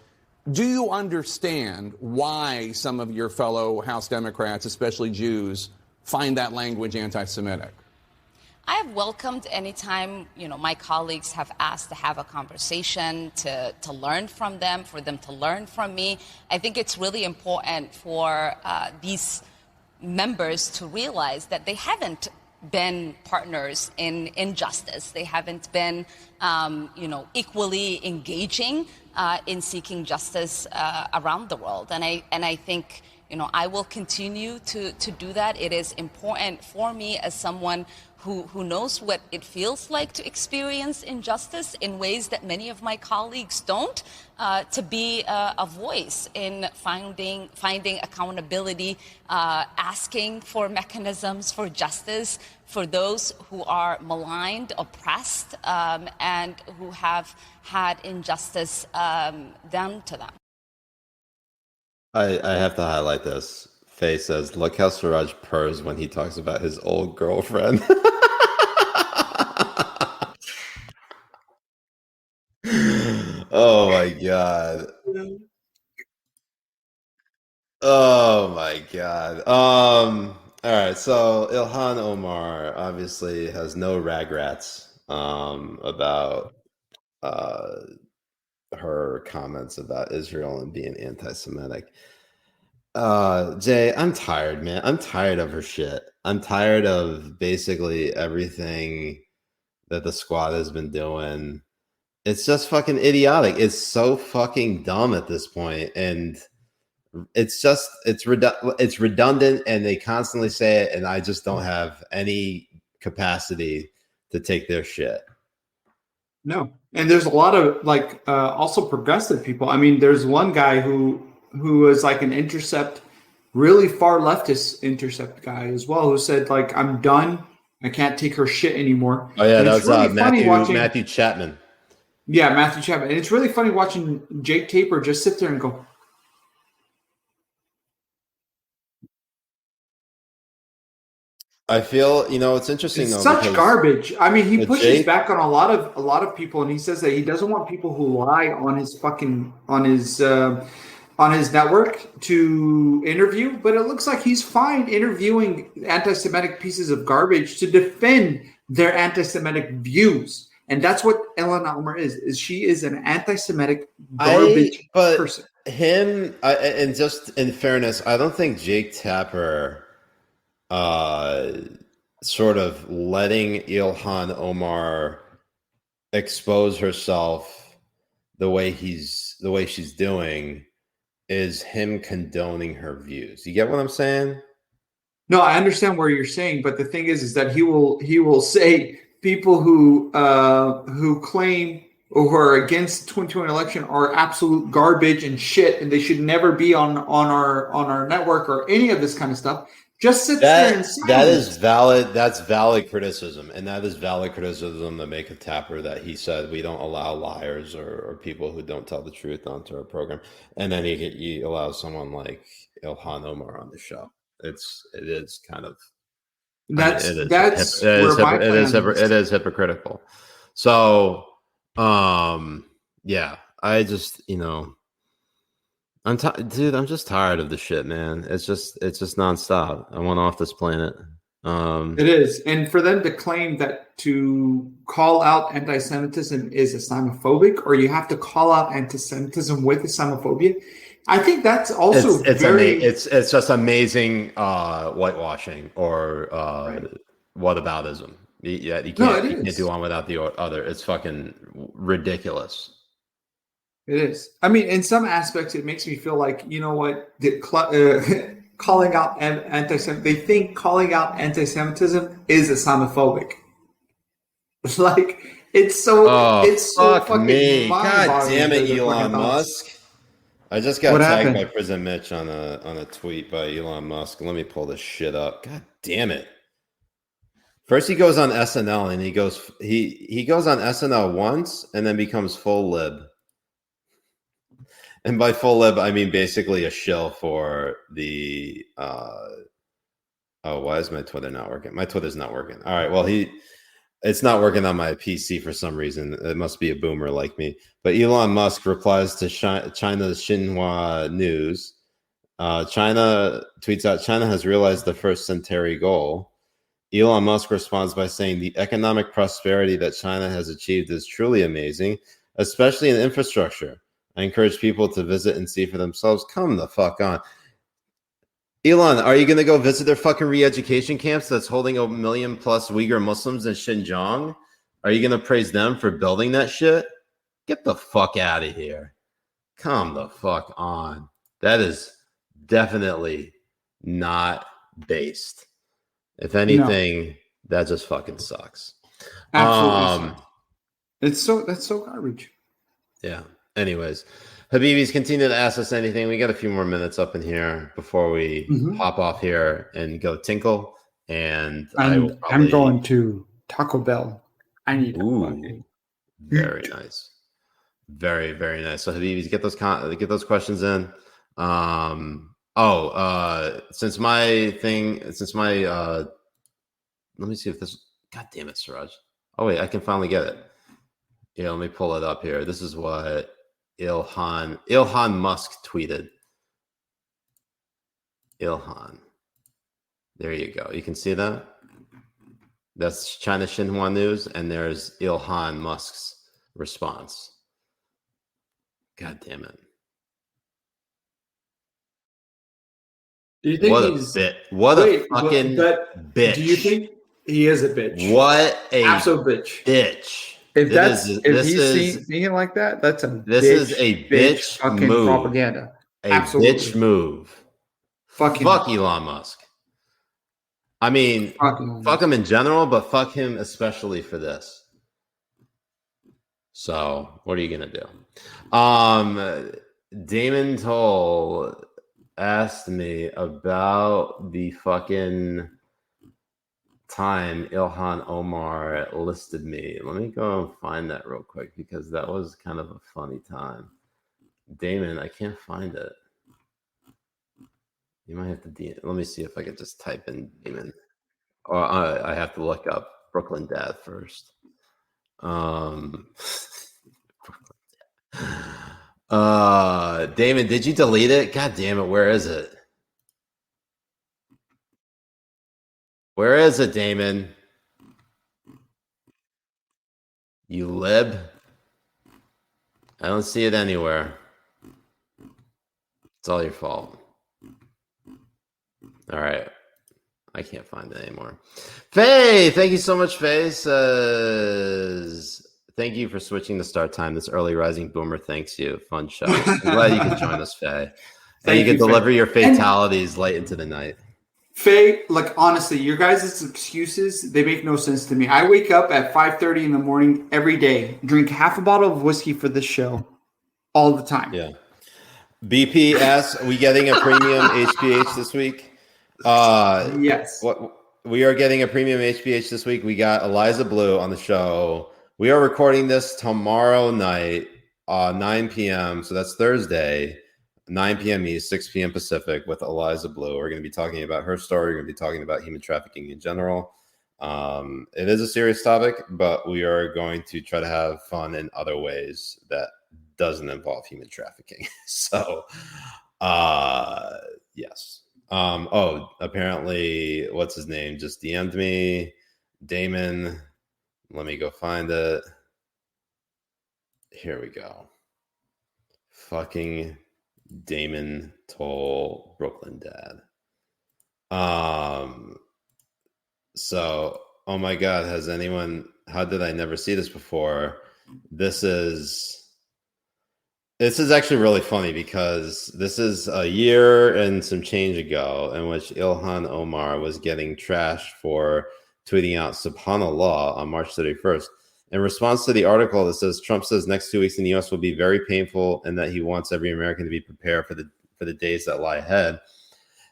Do you understand why some of your fellow House Democrats, especially Jews, find that language anti-Semitic? I have welcomed any time, my colleagues have asked to have a conversation, to learn from them, for them to learn from me. I think it's really important for these members to realize that they haven't been partners in justice. They haven't been, equally engaging in seeking justice around the world. And I think, I will continue to do that. It is important for me as someone who knows what it feels like to experience injustice in ways that many of my colleagues don't, to be a voice in finding accountability, asking for mechanisms for justice for those who are maligned, oppressed, and who have had injustice done to them. I have to highlight this. Faye says, look how Siraj purrs when he talks about his old girlfriend. Oh my God. Oh my God. All right, so Ilhan Omar obviously has no ragrats about her comments about Israel and being anti-Semitic. Jay, I'm tired, man. I'm tired of her shit. I'm tired of basically everything that the squad has been doing. It's just fucking idiotic. It's so fucking dumb at this point, and it's redundant, and they constantly say it, and I just don't have any capacity to take their shit. No, and there's a lot of also progressive people. I mean, there's one guy who was like an Intercept, really far leftist Intercept guy as well, who said I'm done. I can't take her shit anymore. Oh yeah, and that was really Matthew Chapman. Yeah, Matthew Chapman. And it's really funny watching Jake Tapper just sit there and go, I feel, it's interesting it's though. Such garbage. I mean, he pushes Jake, back on a lot of people, and he says that he doesn't want people who lie on his network to interview, but it looks like he's fine interviewing anti-Semitic pieces of garbage to defend their anti-Semitic views. And that's what Ilhan Omar is she is an anti-Semitic garbage person. And just in fairness, I don't think Jake Tapper sort of letting Ilhan Omar expose herself the way she's doing is him condoning her views. You get what I'm saying? No, I understand where you're saying, but the thing is that he will say people who claim or who are against the 2020 election are absolute garbage and shit, and they should never be on our network or any of this kind of stuff. Just sits there and that is valid. That's valid criticism, and that is valid criticism to make a Tapper that he said we don't allow liars or people who don't tell the truth onto our program, and then he allows someone like Ilhan Omar on the show. It is kind of it is hypocritical. So yeah, I just I'm just tired of the shit, man. It's just nonstop. I want off this planet. It is. And for them to claim that to call out anti-Semitism is Islamophobic, or you have to call out anti-Semitism with Islamophobia, I think that's also it's just amazing whitewashing or whataboutism. Yeah, you can't do one without the other. It's fucking ridiculous. It is. I mean, in some aspects, it makes me feel like, calling out anti-Semitism. They think calling out anti-Semitism is Islamophobic. It's so. Oh, it's so fuck fucking me! mind-boggling God damn it, to Elon Musk! I just got What tagged happened? by Prison Mitch on a tweet by Elon Musk. Let me pull this shit up. God damn it. First he goes on SNL and he goes on SNL once and then becomes full lib. And by full lib I mean basically a shill for the why is my Twitter not working? My Twitter's not working. All right, well it's not working on my PC for some reason. It must be a boomer like me. But Elon Musk replies to China's Xinhua News. China tweets out, China has realized the first centenary goal. Elon Musk responds by saying the economic prosperity that China has achieved is truly amazing, especially in infrastructure. I encourage people to visit and see for themselves. Come the fuck on. Elon, are you going to go visit their fucking re-education camps that's holding 1 million plus Uyghur Muslims in Xinjiang? Are you going to praise them for building that shit? Get the fuck out of here. Come the fuck on. That is definitely not based. If anything, that just fucking sucks. Absolutely sucks. That's so garbage. Yeah. Anyways, Habibis, continue to ask us anything. We got a few more minutes up in here before we hop off here and go tinkle. And I'm going to Taco Bell. I need very nice. Very, very nice. So Habibis, get those questions in. Since my let me see if this, God damn it, Siraj. Oh wait, I can finally get it. Yeah, let me pull it up here. This is what Ilhan Musk tweeted. Ilhan. There you go. You can see that? That's China Xinhua News, and there's Ilhan Musk's response. God damn it. Do you think What a fucking bitch. Do you think he is a bitch? What a absolute bitch. If he's seeing it like that, that's is a bitch fucking move. Propaganda. Absolutely. Bitch move. Fuck Elon Musk. I mean, fuck him in general, but fuck him especially for this. So, what are you gonna do? Damon Toll asked me about the fucking time Ilhan Omar listed me. Let me go and find that real quick because that was kind of a funny time. Damon, I can't find it. You might have to let me see if I could just type in Damon. Or I have to look up Brooklyn Dad first. Damon, did you delete it? God damn it, where is it? Where is it, Damon? You lib? I don't see it anywhere. It's all your fault. All right. I can't find it anymore. Faye, thank you so much, Faye. Says, thank you for switching the start time. This early rising boomer thanks you. Fun show. I'm glad you could join us, Faye. And you can deliver your fatalities late into the night. Faye, like honestly, your guys' excuses, they make no sense to me. I wake up at 5:30 in the morning every day, drink half a bottle of whiskey for this show all the time. Yeah. BP asks, are we getting a premium HPH this week? Yes. We are getting a premium HPH this week. We got Eliza Blue on the show. We are recording this tomorrow night, 9 p.m. So that's Thursday. 9 p.m. East, 6 p.m. Pacific with Eliza Blue. We're going to be talking about her story. We're going to be talking about human trafficking in general. It is a serious topic, but we are going to try to have fun in other ways that doesn't involve human trafficking. So, yes. Apparently, what's his name? Just DM'd me. Damon. Let me go find it. Here we go. Fucking Damon Toll, Brooklyn Dad. So, oh my God, how did I never see this before? This is actually really funny because this is a year and some change ago in which Ilhan Omar was getting trashed for tweeting out Subhanallah on March 31st. In response to the article that says Trump says next 2 weeks in the U.S. will be very painful and that he wants every American to be prepared for the days that lie ahead.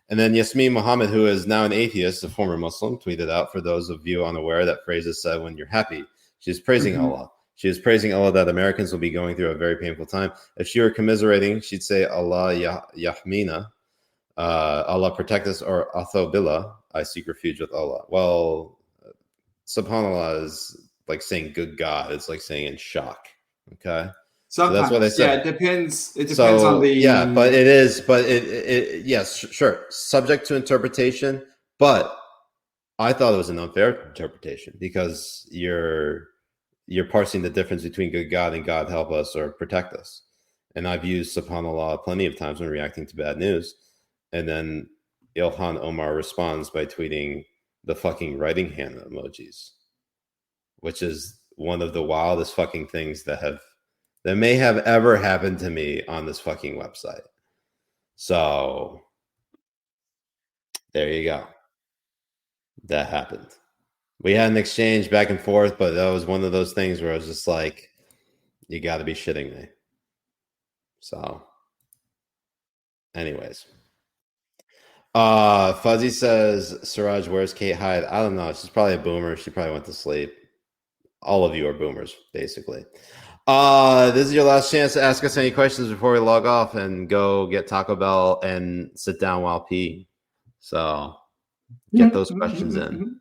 And then Yasmin Mohammed, who is now an atheist, a former Muslim, tweeted out, for those of you unaware, that phrase is said when you're happy. She's praising Allah. She is praising Allah that Americans will be going through a very painful time. If she were commiserating, she'd say, Allah Yahmina, Allah protect us, or Atho Billah, I seek refuge with Allah. Well, subhanAllah is like saying good God. It's like saying in shock. Okay. Sometimes, so that's what they said. Yeah, it depends. It depends on the. Yeah, but it is. But it yes, sure. Subject to interpretation. But I thought it was an unfair interpretation because you're parsing the difference between good God and God help us or protect us. And I've used subhanAllah plenty of times when reacting to bad news. And then Ilhan Omar responds by tweeting the fucking writing hand emojis, which is one of the wildest fucking things that may have ever happened to me on this fucking website. So there you go. That happened. We had an exchange back and forth, but that was one of those things where I was just like, you got to be shitting me. So anyways. Fuzzy says, Siraj, where's Kate Hyde? I don't know. She's probably a boomer. She probably went to sleep. All of you are boomers, basically. This is your last chance to ask us any questions before we log off and go get Taco Bell and sit down while pee. So get those questions in.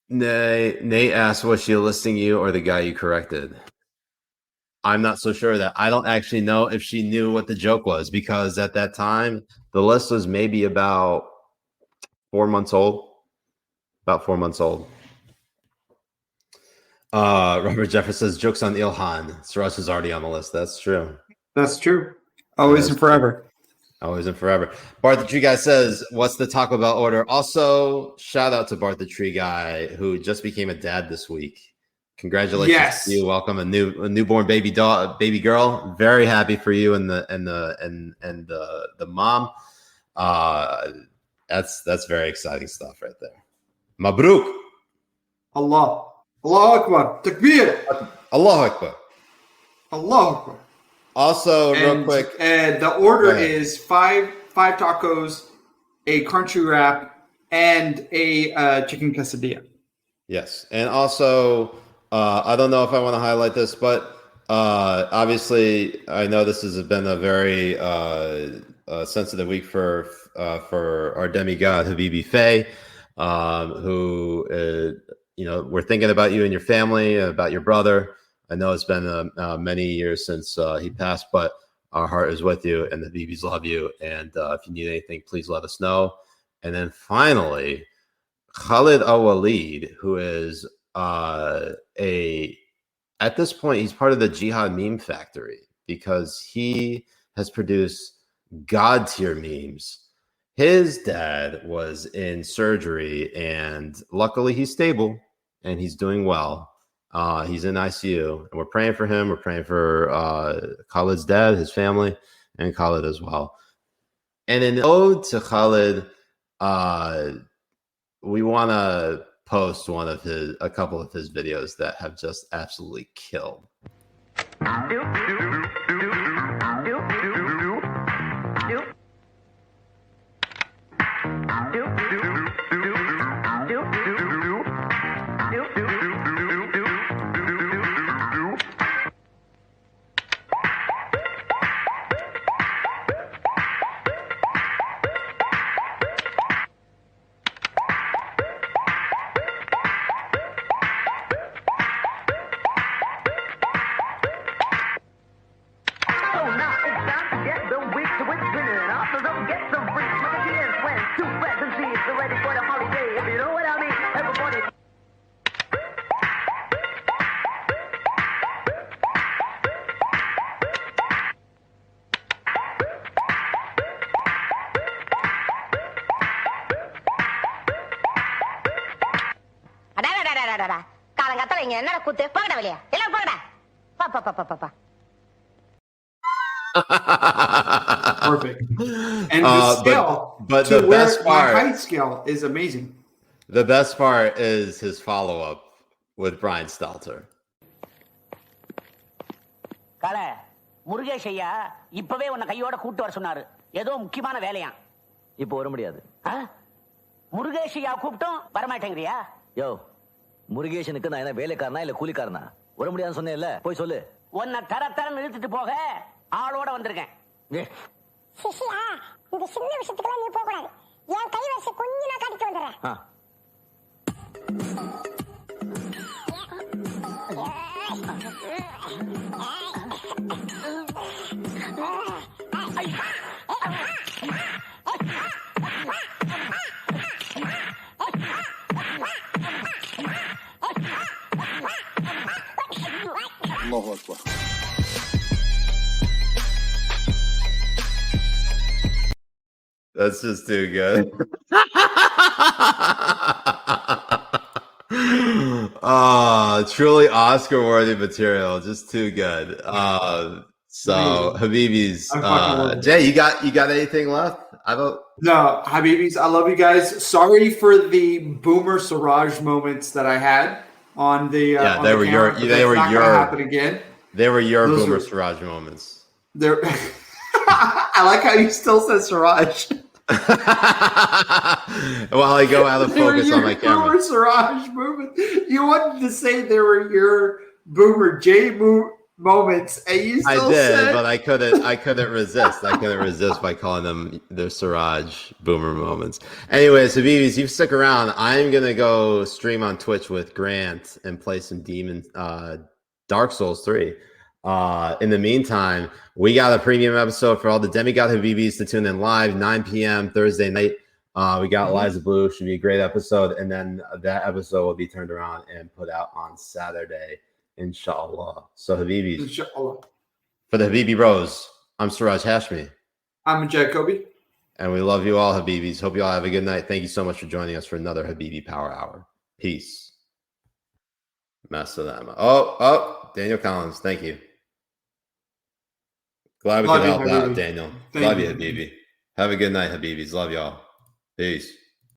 Nate asked, was she listing you or the guy you corrected? I'm not so sure of that. I don't actually know if she knew what the joke was because at that time, the list was maybe about 4 months old. About 4 months old. Robert Jefferson says, jokes on Ilhan. Siraj is already on the list. That's true. That's true. Always and forever. Always and forever. Bart the Tree Guy says, what's the Taco Bell order? Also, shout out to Bart the Tree Guy, who just became a dad this week. Congratulations to you. Welcome a newborn baby girl. Very happy for you and the mom. That's very exciting stuff right there. Mabruk. Allah Akbar. Takbir. Allah Akbar. Allah Akbar. Also, real quick. And the order is five tacos, a crunchy wrap, and a chicken quesadilla. Yes. And also, I don't know if I want to highlight this, but obviously, I know this has been a very sensitive week for our demigod, Habibi Faye, who, we're thinking about you and your family, about your brother. I know it's been many years since he passed, but our heart is with you, and the Habibis love you. And if you need anything, please let us know. And then finally, Khalid Al-Walid, who is at this point, he's part of the Jihad meme factory because he has produced God tier memes. His dad was in surgery, and luckily he's stable and he's doing well. He's in ICU, and we're praying for him. We're praying for Khalid's dad, his family, and Khalid as well. And in ode to Khalid, we want to post a couple of his videos that have just absolutely killed. Perfect. And the scale, but the best part, my height scale is amazing. The best part is his follow-up with Brian Stelter. கால முருகேஷ் ஐயா இப்பவே உன்னை கையோட கூட்டு வர சொன்னாரு. ஏதோ முக்கியமான வேலையா. இப்போ வர முடியாது. முருகேஷ் ஐயா கூப்பிட்டோம் வரமாட்டேங்கிறியா? யோ, முருகேஷனுக்கு நான் என்ன வேலைக்காரனா இல்ல கூலிக்காரனா? வர முடியாதுன்னு சொன்னேன்ல, போய் சொல்லு. உன்னை தரத்தரம் இழுத்துட்டு போக ஆளோட வந்திருக்கேன். சிஷியா, இந்த சின்ன விஷயத்துக்குலாம் நீ போக கூடாது. என் கை வரிசை கொஞ்சம் நான் காட்டிட்டு வந்துடுறேன். Allahu Akbar. That's just too good. Truly Oscar-worthy material. Just too good. So Habibi's Jay, you got anything left? No, Habibis, I love you guys. Sorry for the boomer Siraj moments that I had on the they were your happen again. They were your boomer Siraj moments. I like how you still said Siraj. While I go out of focus on my camera. Boomer Siraj moments. You wanted to say they were your boomer Jay moments, and you still said... but I couldn't resist. I couldn't resist by calling them the Siraj boomer moments. Anyways, Habibis, you've stuck around. I'm gonna go stream on Twitch with Grant and play some Dark Souls 3. In the meantime, we got a premium episode for all the Demigod Habibis to tune in live 9 p.m. Thursday night. We got Liza Blue. Should be a great episode. And then that episode will be turned around and put out on Saturday, inshallah. So Habibis, inshallah. For the Habibi Bros, I'm Siraj Hashmi. I'm Mujahed Kobbe. And we love you all, Habibis. Hope you all have a good night. Thank you so much for joining us for another Habibi Power Hour. Peace. Masalama. Oh, Daniel Collins. Thank you. Glad we could help out, Daniel. Love you, Habibi. Have a good night, Habibis. Love y'all. Peace.